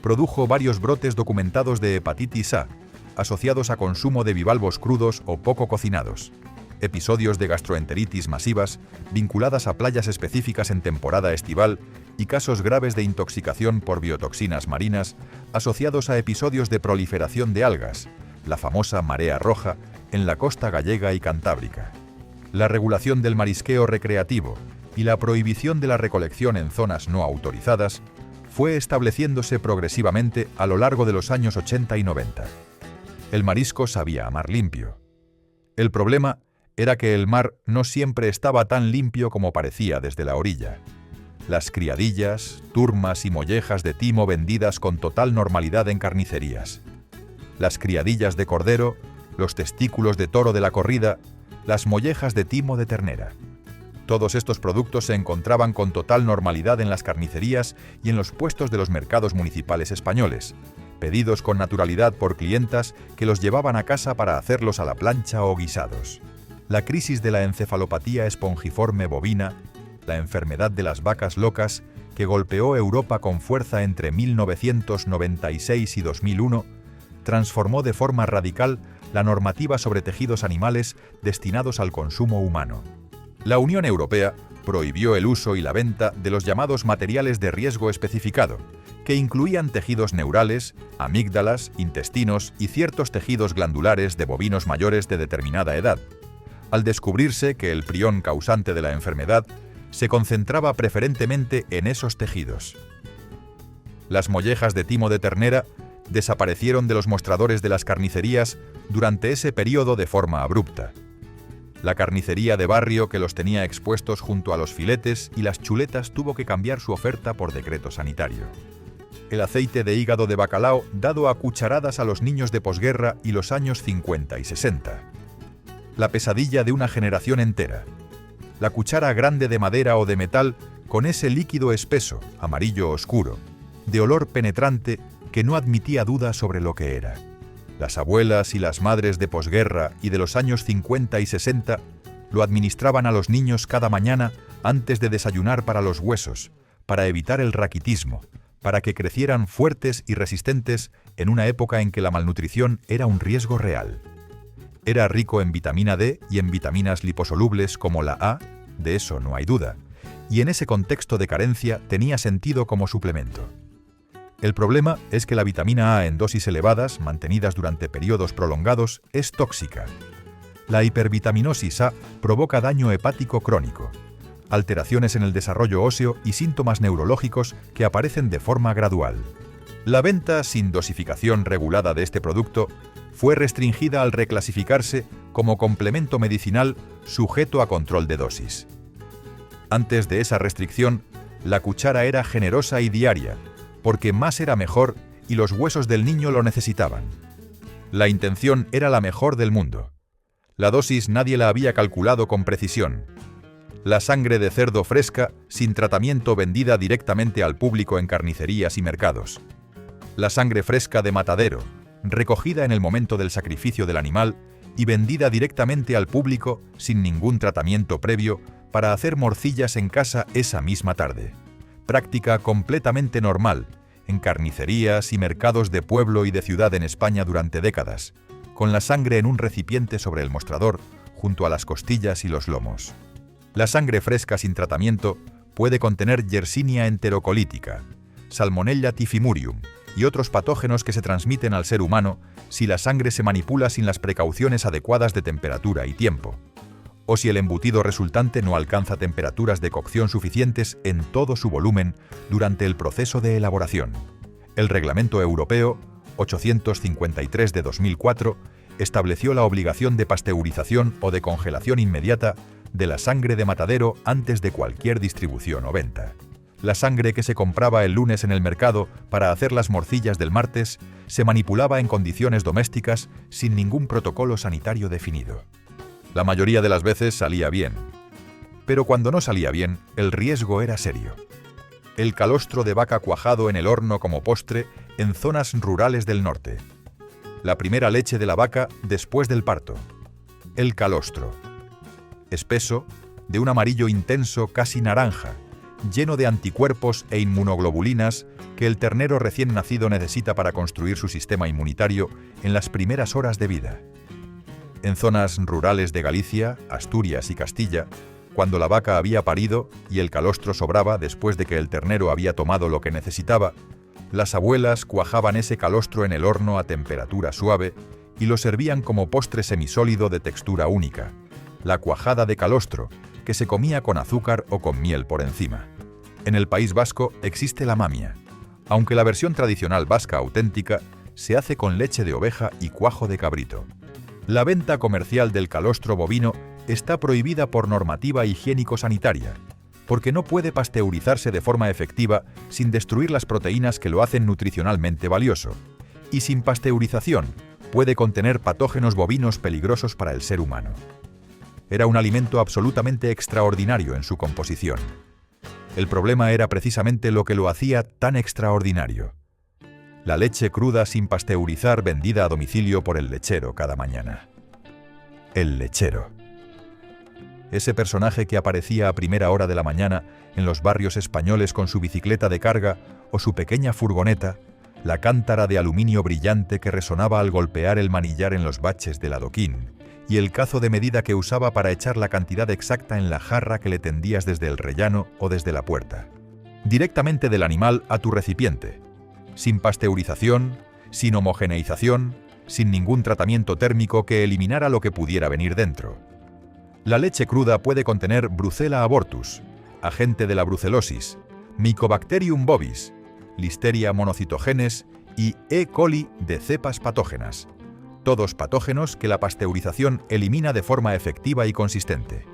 produjo varios brotes documentados de hepatitis A, asociados a consumo de bivalvos crudos o poco cocinados, episodios de gastroenteritis masivas vinculadas a playas específicas en temporada estival y casos graves de intoxicación por biotoxinas marinas asociados a episodios de proliferación de algas, la famosa marea roja, en la costa gallega y cantábrica. La regulación del marisqueo recreativo y la prohibición de la recolección en zonas no autorizadas fue estableciéndose progresivamente a lo largo de los años 80 y 90. El marisco sabía a mar limpio. El problema era que el mar no siempre estaba tan limpio como parecía desde la orilla. Las criadillas, turmas y mollejas de timo vendidas con total normalidad en carnicerías. Las criadillas de cordero, los testículos de toro de la corrida, las mollejas de timo de ternera. Todos estos productos se encontraban con total normalidad en las carnicerías y en los puestos de los mercados municipales españoles, pedidos con naturalidad por clientas que los llevaban a casa para hacerlos a la plancha o guisados. La crisis de la encefalopatía espongiforme bovina, la enfermedad de las vacas locas, que golpeó Europa con fuerza entre 1996 y 2001, transformó de forma radical la normativa sobre tejidos animales destinados al consumo humano. La Unión Europea prohibió el uso y la venta de los llamados materiales de riesgo especificado, que incluían tejidos neurales, amígdalas, intestinos y ciertos tejidos glandulares de bovinos mayores de determinada edad, al descubrirse que el prión causante de la enfermedad se concentraba preferentemente en esos tejidos. Las mollejas de timo de ternera desaparecieron de los mostradores de las carnicerías durante ese periodo de forma abrupta. La carnicería de barrio que los tenía expuestos junto a los filetes y las chuletas tuvo que cambiar su oferta por decreto sanitario. El aceite de hígado de bacalao dado a cucharadas a los niños de posguerra y los años 50 y 60. La pesadilla de una generación entera. La cuchara grande de madera o de metal con ese líquido espeso, amarillo oscuro, de olor penetrante que no admitía duda sobre lo que era. Las abuelas y las madres de posguerra y de los años 50 y 60 lo administraban a los niños cada mañana antes de desayunar para los huesos, para evitar el raquitismo, para que crecieran fuertes y resistentes en una época en que la malnutrición era un riesgo real. Era rico en vitamina D y en vitaminas liposolubles como la A, de eso no hay duda, y en ese contexto de carencia tenía sentido como suplemento. El problema es que la vitamina A en dosis elevadas, mantenidas durante periodos prolongados, es tóxica. La hipervitaminosis A provoca daño hepático crónico, alteraciones en el desarrollo óseo y síntomas neurológicos que aparecen de forma gradual. La venta sin dosificación regulada de este producto fue restringida al reclasificarse como complemento medicinal sujeto a control de dosis. Antes de esa restricción, la cuchara era generosa y diaria, porque más era mejor y los huesos del niño lo necesitaban. La intención era la mejor del mundo. La dosis nadie la había calculado con precisión. La sangre de cerdo fresca, sin tratamiento, vendida directamente al público en carnicerías y mercados. La sangre fresca de matadero, recogida en el momento del sacrificio del animal y vendida directamente al público sin ningún tratamiento previo para hacer morcillas en casa esa misma tarde. práctica completamente normal en carnicerías y mercados de pueblo y de ciudad en España durante décadas, con la sangre en un recipiente sobre el mostrador, junto a las costillas y los lomos. La sangre fresca sin tratamiento puede contener Yersinia enterocolítica, Salmonella typhimurium y otros patógenos que se transmiten al ser humano si la sangre se manipula sin las precauciones adecuadas de temperatura y tiempo, o si el embutido resultante no alcanza temperaturas de cocción suficientes en todo su volumen durante el proceso de elaboración. El Reglamento Europeo 853 de 2004 estableció la obligación de pasteurización o de congelación inmediata de la sangre de matadero antes de cualquier distribución o venta. La sangre que se compraba el lunes en el mercado para hacer las morcillas del martes se manipulaba en condiciones domésticas sin ningún protocolo sanitario definido. La mayoría de las veces salía bien, pero cuando no salía bien, el riesgo era serio. El calostro de vaca cuajado en el horno como postre en zonas rurales del norte. La primera leche de la vaca después del parto. El calostro. Espeso, de un amarillo intenso casi naranja, lleno de anticuerpos e inmunoglobulinas que el ternero recién nacido necesita para construir su sistema inmunitario en las primeras horas de vida. En zonas rurales de Galicia, Asturias y Castilla, cuando la vaca había parido y el calostro sobraba después de que el ternero había tomado lo que necesitaba, las abuelas cuajaban ese calostro en el horno a temperatura suave y lo servían como postre semisólido de textura única, la cuajada de calostro, que se comía con azúcar o con miel por encima. En el País Vasco existe la mamia, aunque la versión tradicional vasca auténtica se hace con leche de oveja y cuajo de cabrito. La venta comercial del calostro bovino está prohibida por normativa higiénico-sanitaria, porque no puede pasteurizarse de forma efectiva sin destruir las proteínas que lo hacen nutricionalmente valioso, y sin pasteurización puede contener patógenos bovinos peligrosos para el ser humano. Era un alimento absolutamente extraordinario en su composición. El problema era precisamente lo que lo hacía tan extraordinario: la leche cruda sin pasteurizar vendida a domicilio por el lechero cada mañana. El lechero. Ese personaje que aparecía a primera hora de la mañana en los barrios españoles con su bicicleta de carga o su pequeña furgoneta, la cántara de aluminio brillante que resonaba al golpear el manillar en los baches del adoquín, y el cazo de medida que usaba para echar la cantidad exacta en la jarra que le tendías desde el rellano o desde la puerta. Directamente del animal a tu recipiente, sin pasteurización, sin homogeneización, sin ningún tratamiento térmico que eliminara lo que pudiera venir dentro. La leche cruda puede contener Brucella abortus, agente de la brucelosis, Mycobacterium bovis, Listeria monocytogenes y E. coli de cepas patógenas, todos patógenos que la pasteurización elimina de forma efectiva y consistente.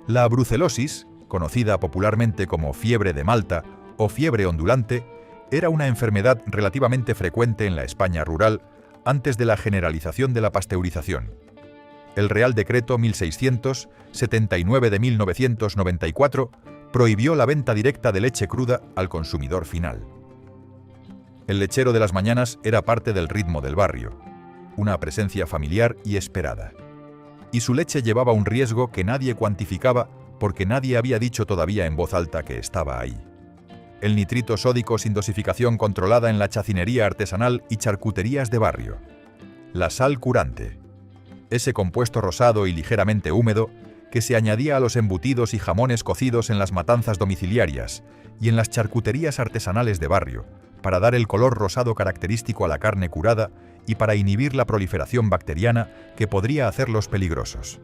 La brucelosis, conocida popularmente como fiebre de Malta o fiebre ondulante, era una enfermedad relativamente frecuente en la España rural antes de la generalización de la pasteurización. El Real Decreto 1679 de 1994 prohibió la venta directa de leche cruda al consumidor final. El lechero de las mañanas era parte del ritmo del barrio, una presencia familiar y esperada. Y su leche llevaba un riesgo que nadie cuantificaba porque nadie había dicho todavía en voz alta que estaba ahí. El nitrito sódico sin dosificación controlada en la chacinería artesanal y charcuterías de barrio. La sal curante. Ese compuesto rosado y ligeramente húmedo que se añadía a los embutidos y jamones cocidos en las matanzas domiciliarias y en las charcuterías artesanales de barrio, para dar el color rosado característico a la carne curada y para inhibir la proliferación bacteriana que podría hacerlos peligrosos.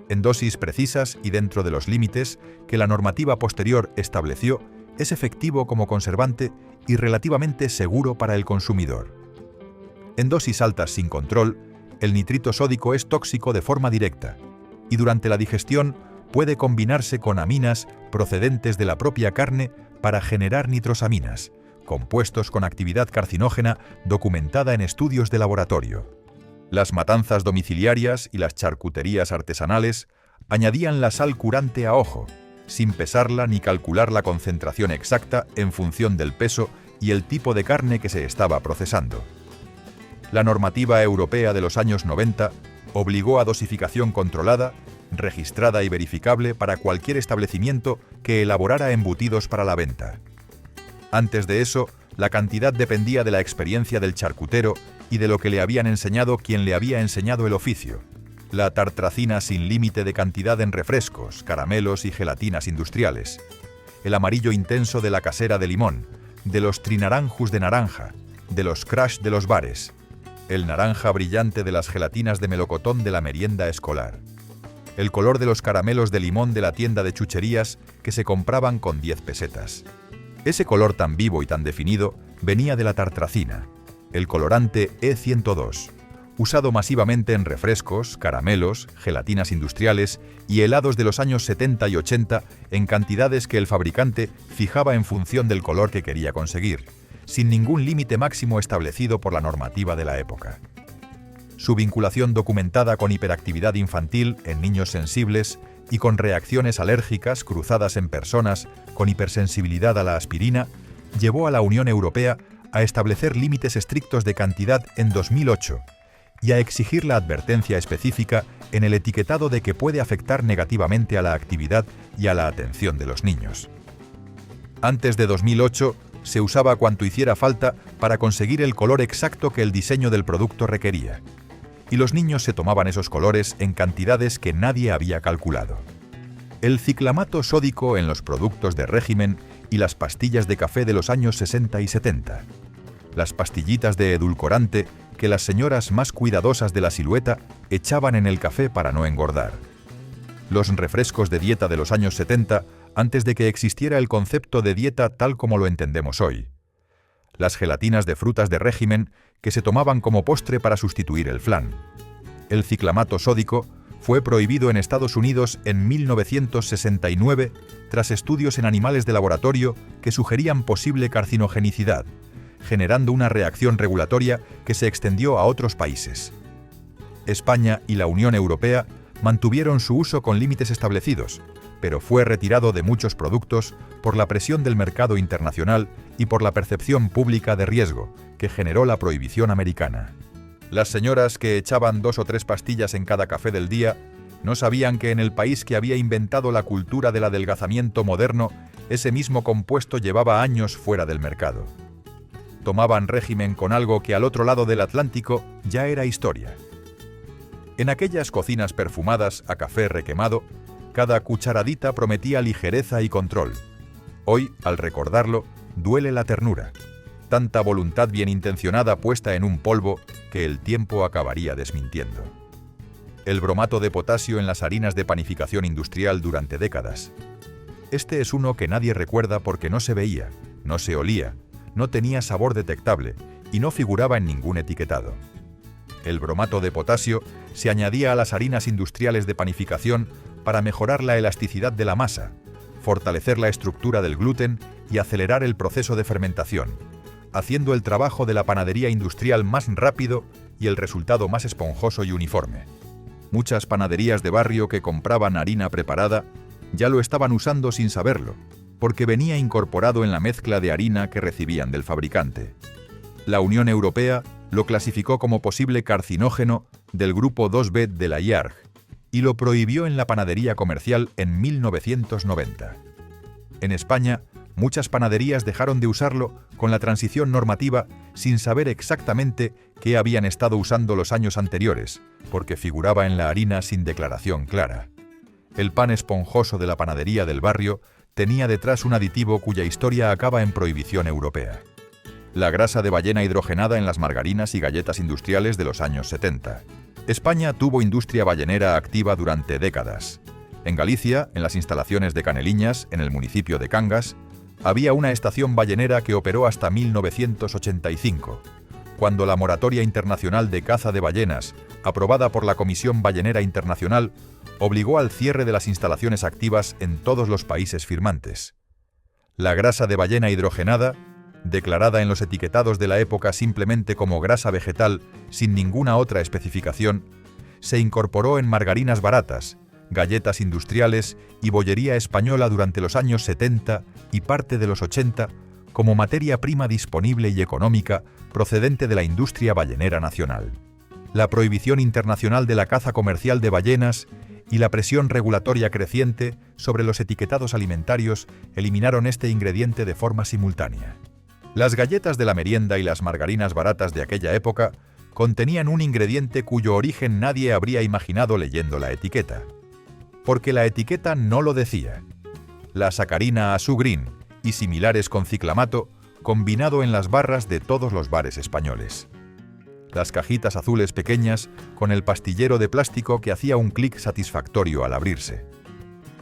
En dosis precisas y dentro de los límites que la normativa posterior estableció, es efectivo como conservante y relativamente seguro para el consumidor. En dosis altas sin control, el nitrito sódico es tóxico de forma directa y durante la digestión puede combinarse con aminas procedentes de la propia carne para generar nitrosaminas, compuestos con actividad carcinógena documentada en estudios de laboratorio. Las matanzas domiciliarias y las charcuterías artesanales añadían la sal curante a ojo, sin pesarla ni calcular la concentración exacta en función del peso y el tipo de carne que se estaba procesando. La normativa europea de los años 90 obligó a dosificación controlada registrada y verificable para cualquier establecimiento que elaborara embutidos para la venta. Antes de eso, la cantidad dependía de la experiencia del charcutero y de lo que le habían enseñado quien le había enseñado el oficio. La tartracina sin límite de cantidad en refrescos, caramelos y gelatinas industriales. El amarillo intenso de la casera de limón, de los trinaranjus de naranja, de los crush de los bares. El naranja brillante de las gelatinas de melocotón de la merienda escolar. El color de los caramelos de limón de la tienda de chucherías que se compraban con 10 pesetas. Ese color tan vivo y tan definido venía de la tartracina, el colorante E102, usado masivamente en refrescos, caramelos, gelatinas industriales y helados de los años 70 y 80 en cantidades que el fabricante fijaba en función del color que quería conseguir, sin ningún límite máximo establecido por la normativa de la época. Su vinculación documentada con hiperactividad infantil en niños sensibles y con reacciones alérgicas cruzadas en personas con hipersensibilidad a la aspirina llevó a la Unión Europea a establecer límites estrictos de cantidad en 2008 y a exigir la advertencia específica en el etiquetado de que puede afectar negativamente a la actividad y a la atención de los niños. Antes de 2008, se usaba cuanto hiciera falta para conseguir el color exacto que el diseño del producto requería. Y los niños se tomaban esos colores en cantidades que nadie había calculado. El ciclamato sódico en los productos de régimen y las pastillas de café de los años 60 y 70. Las pastillitas de edulcorante que las señoras más cuidadosas de la silueta echaban en el café para no engordar. Los refrescos de dieta de los años 70 antes de que existiera el concepto de dieta tal como lo entendemos hoy. Las gelatinas de frutas de régimen que se tomaban como postre para sustituir el flan. El ciclamato sódico fue prohibido en Estados Unidos en 1969 tras estudios en animales de laboratorio que sugerían posible carcinogenicidad, generando una reacción regulatoria que se extendió a otros países. España y la Unión Europea mantuvieron su uso con límites establecidos, pero fue retirado de muchos productos por la presión del mercado internacional y por la percepción pública de riesgo que generó la prohibición americana. Las señoras que echaban 2 o 3 pastillas en cada café del día no sabían que en el país que había inventado la cultura del adelgazamiento moderno, ese mismo compuesto llevaba años fuera del mercado. Tomaban régimen con algo que al otro lado del Atlántico ya era historia. En aquellas cocinas perfumadas a café requemado, cada cucharadita prometía ligereza y control. Hoy, al recordarlo, duele la ternura. Tanta voluntad bien intencionada puesta en un polvo que el tiempo acabaría desmintiendo. El bromato de potasio en las harinas de panificación industrial durante décadas. Este es uno que nadie recuerda porque no se veía, no se olía, no tenía sabor detectable y no figuraba en ningún etiquetado. El bromato de potasio se añadía a las harinas industriales de panificación para mejorar la elasticidad de la masa, fortalecer la estructura del gluten y acelerar el proceso de fermentación, haciendo el trabajo de la panadería industrial más rápido y el resultado más esponjoso y uniforme. Muchas panaderías de barrio que compraban harina preparada ya lo estaban usando sin saberlo, porque venía incorporado en la mezcla de harina que recibían del fabricante. La Unión Europea lo clasificó como posible carcinógeno del grupo 2B de la IARC y lo prohibió en la panadería comercial en 1990. En España, muchas panaderías dejaron de usarlo con la transición normativa sin saber exactamente qué habían estado usando los años anteriores, porque figuraba en la harina sin declaración clara. El pan esponjoso de la panadería del barrio tenía detrás un aditivo cuya historia acaba en prohibición europea. La grasa de ballena hidrogenada en las margarinas y galletas industriales de los años 70. España tuvo industria ballenera activa durante décadas. En Galicia, en las instalaciones de Caneliñas, en el municipio de Cangas, había una estación ballenera que operó hasta 1985, cuando la moratoria internacional de caza de ballenas, aprobada por la Comisión Ballenera Internacional, obligó al cierre de las instalaciones activas en todos los países firmantes. La grasa de ballena hidrogenada, declarada en los etiquetados de la época simplemente como grasa vegetal sin ninguna otra especificación, se incorporó en margarinas baratas, galletas industriales y bollería española durante los años 70 y parte de los 80 como materia prima disponible y económica procedente de la industria ballenera nacional. La prohibición internacional de la caza comercial de ballenas y la presión regulatoria creciente sobre los etiquetados alimentarios eliminaron este ingrediente de forma simultánea. Las galletas de la merienda y las margarinas baratas de aquella época contenían un ingrediente cuyo origen nadie habría imaginado leyendo la etiqueta. Porque la etiqueta no lo decía. La sacarina Asugreen y similares con ciclamato combinado en las barras de todos los bares españoles. Las cajitas azules pequeñas con el pastillero de plástico que hacía un clic satisfactorio al abrirse.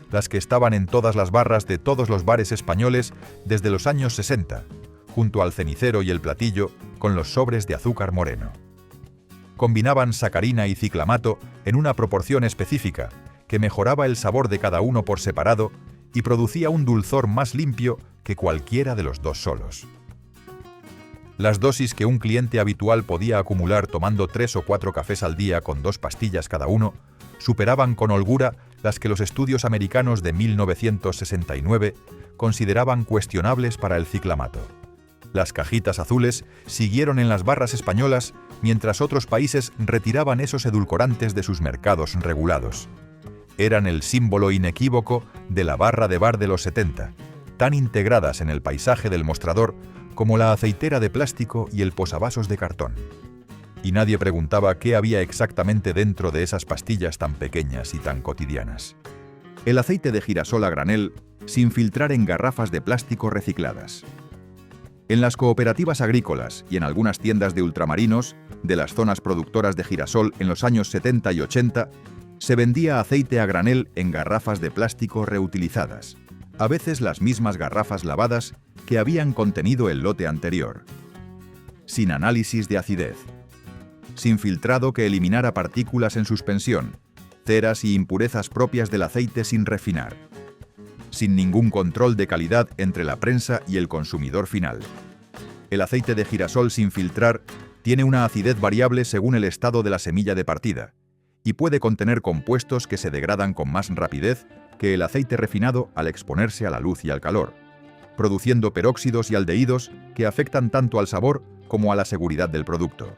Las que estaban en todas las barras de todos los bares españoles desde los años 60, junto al cenicero y el platillo con los sobres de azúcar moreno. Combinaban sacarina y ciclamato en una proporción específica que mejoraba el sabor de cada uno por separado y producía un dulzor más limpio que cualquiera de los dos solos. Las dosis que un cliente habitual podía acumular tomando 3 o 4 cafés al día con 2 pastillas cada uno superaban con holgura las que los estudios americanos de 1969 consideraban cuestionables para el ciclamato. Las cajitas azules siguieron en las barras españolas mientras otros países retiraban esos edulcorantes de sus mercados regulados. Eran el símbolo inequívoco de la barra de bar de los 70, tan integradas en el paisaje del mostrador como la aceitera de plástico y el posavasos de cartón. Y nadie preguntaba qué había exactamente dentro de esas pastillas tan pequeñas y tan cotidianas. El aceite de girasol a granel, sin filtrar en garrafas de plástico recicladas. En las cooperativas agrícolas y en algunas tiendas de ultramarinos de las zonas productoras de girasol en los años 70 y 80, se vendía aceite a granel en garrafas de plástico reutilizadas, a veces las mismas garrafas lavadas que habían contenido el lote anterior. Sin análisis de acidez. Sin filtrado que eliminara partículas en suspensión, ceras y impurezas propias del aceite sin refinar. Sin ningún control de calidad entre la prensa y el consumidor final. El aceite de girasol sin filtrar tiene una acidez variable según el estado de la semilla de partida y puede contener compuestos que se degradan con más rapidez que el aceite refinado al exponerse a la luz y al calor, produciendo peróxidos y aldehídos que afectan tanto al sabor como a la seguridad del producto.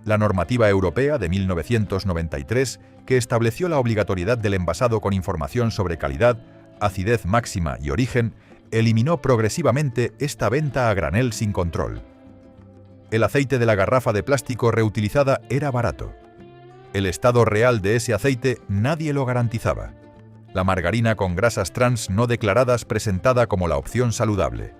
La normativa europea de 1993, que estableció la obligatoriedad del envasado con información sobre calidad, acidez máxima y origen, eliminó progresivamente esta venta a granel sin control. El aceite de la garrafa de plástico reutilizada era barato. El estado real de ese aceite nadie lo garantizaba. La margarina con grasas trans no declaradas presentada como la opción saludable.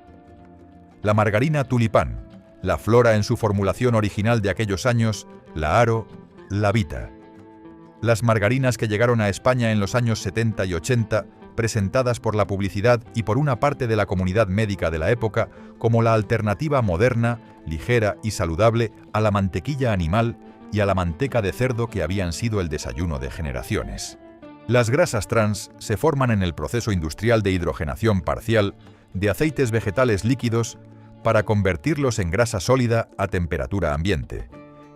La margarina tulipán, la flora en su formulación original de aquellos años, la Aro, la Vita. Las margarinas que llegaron a España en los años 70 y 80, presentadas por la publicidad y por una parte de la comunidad médica de la época como la alternativa moderna, ligera y saludable a la mantequilla animal y a la manteca de cerdo que habían sido el desayuno de generaciones. Las grasas trans se forman en el proceso industrial de hidrogenación parcial de aceites vegetales líquidos para convertirlos en grasa sólida a temperatura ambiente,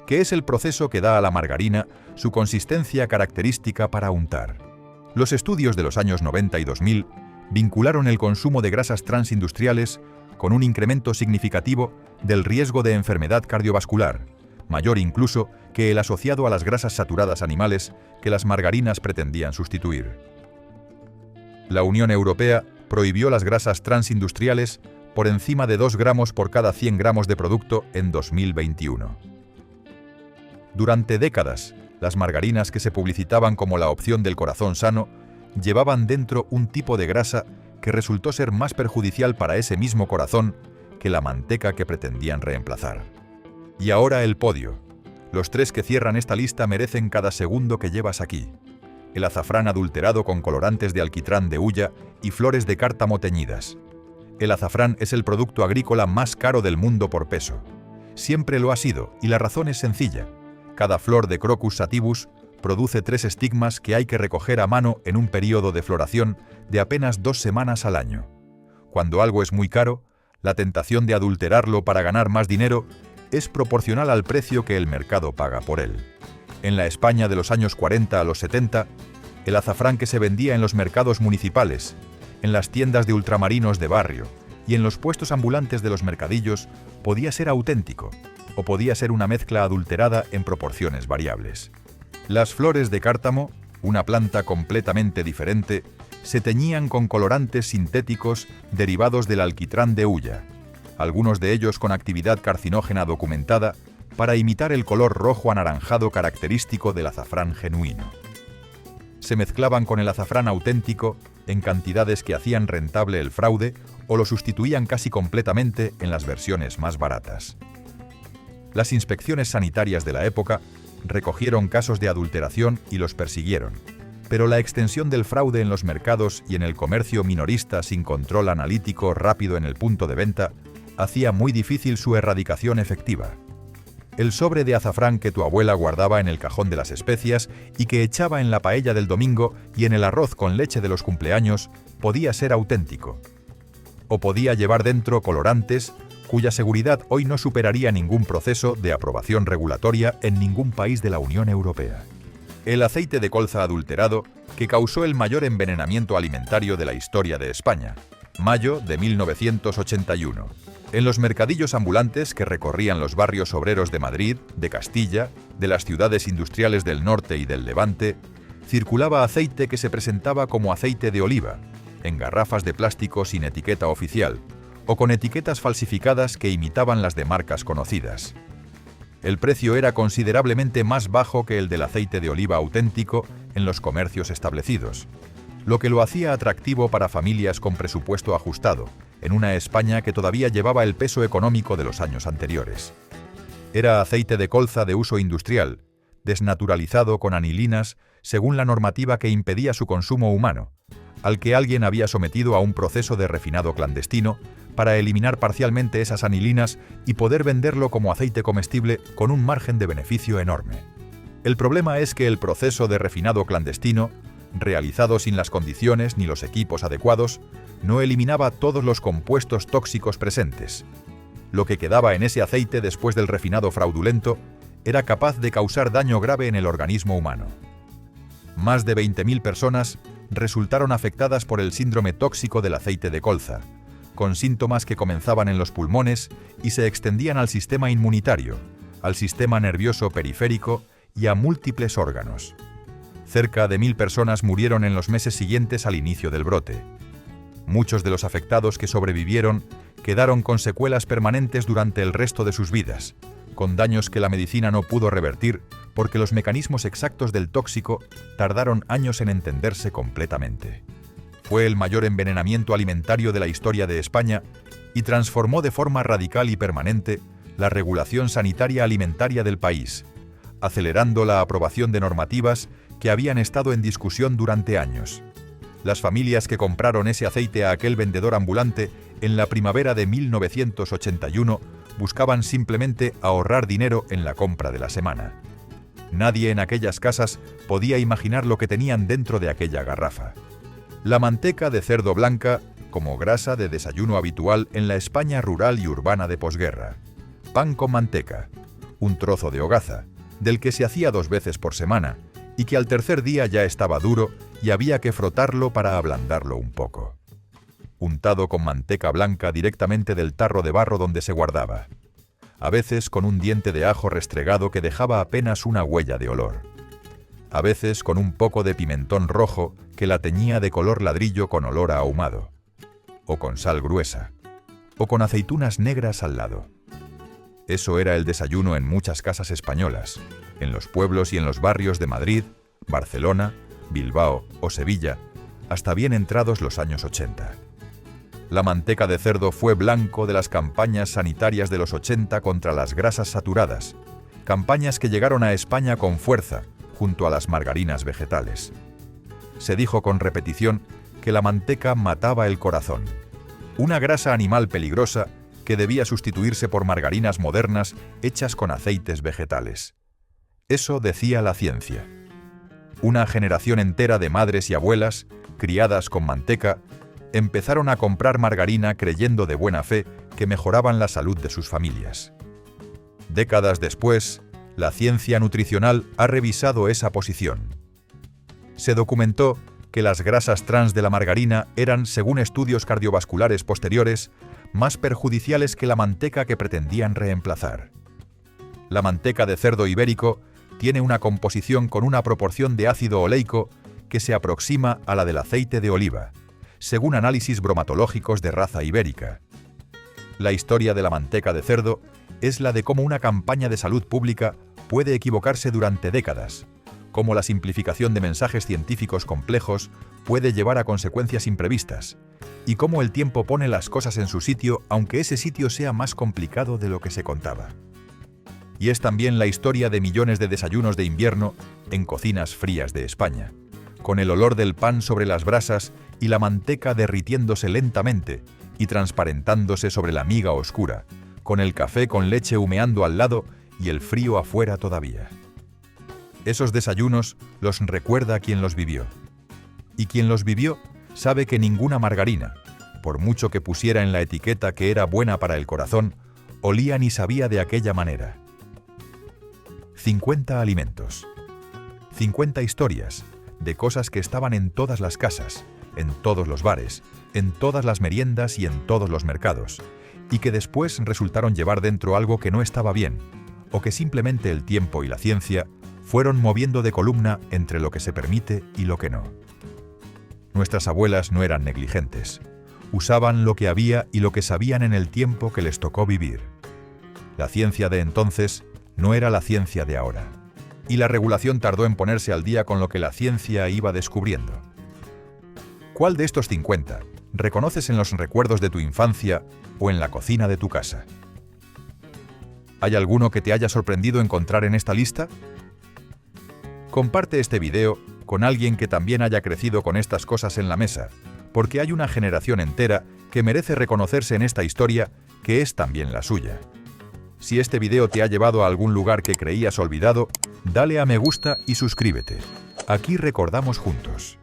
que es el proceso que da a la margarina su consistencia característica para untar. Los estudios de los años 90 y 2000 vincularon el consumo de grasas trans industriales con un incremento significativo del riesgo de enfermedad cardiovascular, mayor incluso que el asociado a las grasas saturadas animales que las margarinas pretendían sustituir. La Unión Europea prohibió las grasas trans industriales por encima de 2 gramos por cada 100 gramos de producto en 2021. Durante décadas, las margarinas que se publicitaban como la opción del corazón sano llevaban dentro un tipo de grasa que resultó ser más perjudicial para ese mismo corazón que la manteca que pretendían reemplazar. Y ahora el podio. Los 3 que cierran esta lista merecen cada segundo que llevas aquí. El azafrán adulterado con colorantes de alquitrán de hulla y flores de cártamo teñidas. El azafrán es el producto agrícola más caro del mundo por peso. Siempre lo ha sido, y la razón es sencilla. Cada flor de Crocus sativus produce 3 estigmas que hay que recoger a mano en un periodo de floración de apenas 2 semanas al año. Cuando algo es muy caro, la tentación de adulterarlo para ganar más dinero es proporcional al precio que el mercado paga por él. En la España de los años 40 a los 70, el azafrán que se vendía en los mercados municipales, en las tiendas de ultramarinos de barrio y en los puestos ambulantes de los mercadillos podía ser auténtico o podía ser una mezcla adulterada en proporciones variables. Las flores de cártamo, una planta completamente diferente, se teñían con colorantes sintéticos derivados del alquitrán de hulla, algunos de ellos con actividad carcinógena documentada, para imitar el color rojo anaranjado característico del azafrán genuino. Se mezclaban con el azafrán auténtico en cantidades que hacían rentable el fraude o lo sustituían casi completamente en las versiones más baratas. Las inspecciones sanitarias de la época recogieron casos de adulteración y los persiguieron, pero la extensión del fraude en los mercados y en el comercio minorista sin control analítico rápido en el punto de venta hacía muy difícil su erradicación efectiva. El sobre de azafrán que tu abuela guardaba en el cajón de las especias y que echaba en la paella del domingo y en el arroz con leche de los cumpleaños podía ser auténtico. O podía llevar dentro colorantes cuya seguridad hoy no superaría ningún proceso de aprobación regulatoria en ningún país de la Unión Europea. El aceite de colza adulterado, que causó el mayor envenenamiento alimentario de la historia de España, mayo de 1981. En los mercadillos ambulantes que recorrían los barrios obreros de Madrid, de Castilla, de las ciudades industriales del norte y del Levante, circulaba aceite que se presentaba como aceite de oliva, en garrafas de plástico sin etiqueta oficial, o con etiquetas falsificadas que imitaban las de marcas conocidas. El precio era considerablemente más bajo que el del aceite de oliva auténtico en los comercios establecidos, lo que lo hacía atractivo para familias con presupuesto ajustado, en una España que todavía llevaba el peso económico de los años anteriores. Era aceite de colza de uso industrial, desnaturalizado con anilinas según la normativa que impedía su consumo humano, al que alguien había sometido a un proceso de refinado clandestino para eliminar parcialmente esas anilinas y poder venderlo como aceite comestible con un margen de beneficio enorme. El problema es que el proceso de refinado clandestino, realizado sin las condiciones ni los equipos adecuados, no eliminaba todos los compuestos tóxicos presentes. Lo que quedaba en ese aceite después del refinado fraudulento era capaz de causar daño grave en el organismo humano. Más de 20.000 personas resultaron afectadas por el síndrome tóxico del aceite de colza, con síntomas que comenzaban en los pulmones y se extendían al sistema inmunitario, al sistema nervioso periférico y a múltiples órganos. Cerca de 1.000 personas murieron en los meses siguientes al inicio del brote. Muchos de los afectados que sobrevivieron quedaron con secuelas permanentes durante el resto de sus vidas, con daños que la medicina no pudo revertir porque los mecanismos exactos del tóxico tardaron años en entenderse completamente. Fue el mayor envenenamiento alimentario de la historia de España y transformó de forma radical y permanente la regulación sanitaria alimentaria del país, acelerando la aprobación de normativas que habían estado en discusión durante años. Las familias que compraron ese aceite a aquel vendedor ambulante en la primavera de 1981 buscaban simplemente ahorrar dinero en la compra de la semana. Nadie en aquellas casas podía imaginar lo que tenían dentro de aquella garrafa. La manteca de cerdo blanca como grasa de desayuno habitual en la España rural y urbana de posguerra. Pan con manteca, un trozo de hogaza, del que se hacía 2 veces por semana y que al tercer día ya estaba duro y había que frotarlo para ablandarlo un poco. Untado con manteca blanca directamente del tarro de barro donde se guardaba. A veces con un diente de ajo restregado que dejaba apenas una huella de olor. A veces con un poco de pimentón rojo que la teñía de color ladrillo con olor a ahumado. O con sal gruesa. O con aceitunas negras al lado. Eso era el desayuno en muchas casas españolas, en los pueblos y en los barrios de Madrid, Barcelona, Bilbao o Sevilla, hasta bien entrados los años 80. La manteca de cerdo fue blanco de las campañas sanitarias de los 80 contra las grasas saturadas, campañas que llegaron a España con fuerza, junto a las margarinas vegetales. Se dijo con repetición que la manteca mataba el corazón, una grasa animal peligrosa que debía sustituirse por margarinas modernas hechas con aceites vegetales. Eso decía la ciencia. Una generación entera de madres y abuelas, criadas con manteca, empezaron a comprar margarina creyendo de buena fe que mejoraban la salud de sus familias. Décadas después, la ciencia nutricional ha revisado esa posición. Se documentó que las grasas trans de la margarina eran, según estudios cardiovasculares posteriores, más perjudiciales que la manteca que pretendían reemplazar. La manteca de cerdo ibérico tiene una composición con una proporción de ácido oleico que se aproxima a la del aceite de oliva, según análisis bromatológicos de raza ibérica. La historia de la manteca de cerdo es la de cómo una campaña de salud pública puede equivocarse durante décadas, cómo la simplificación de mensajes científicos complejos puede llevar a consecuencias imprevistas, y cómo el tiempo pone las cosas en su sitio aunque ese sitio sea más complicado de lo que se contaba. Y es también la historia de millones de desayunos de invierno en cocinas frías de España, con el olor del pan sobre las brasas y la manteca derritiéndose lentamente y transparentándose sobre la miga oscura, con el café con leche humeando al lado y el frío afuera todavía. Esos desayunos los recuerda quien los vivió. Y quien los vivió sabe que ninguna margarina, por mucho que pusiera en la etiqueta que era buena para el corazón, olía ni sabía de aquella manera. 50 alimentos. 50 historias de cosas que estaban en todas las casas, en todos los bares, en todas las meriendas y en todos los mercados, y que después resultaron llevar dentro algo que no estaba bien, o que simplemente el tiempo y la ciencia fueron moviendo de columna entre lo que se permite y lo que no. Nuestras abuelas no eran negligentes. Usaban lo que había y lo que sabían en el tiempo que les tocó vivir. La ciencia de entonces no era la ciencia de ahora, y la regulación tardó en ponerse al día con lo que la ciencia iba descubriendo. ¿Cuál de estos 50 reconoces en los recuerdos de tu infancia o en la cocina de tu casa? ¿Hay alguno que te haya sorprendido encontrar en esta lista? Comparte este video con alguien que también haya crecido con estas cosas en la mesa, porque hay una generación entera que merece reconocerse en esta historia que es también la suya. Si este video te ha llevado a algún lugar que creías olvidado, dale a me gusta y suscríbete. Aquí recordamos juntos.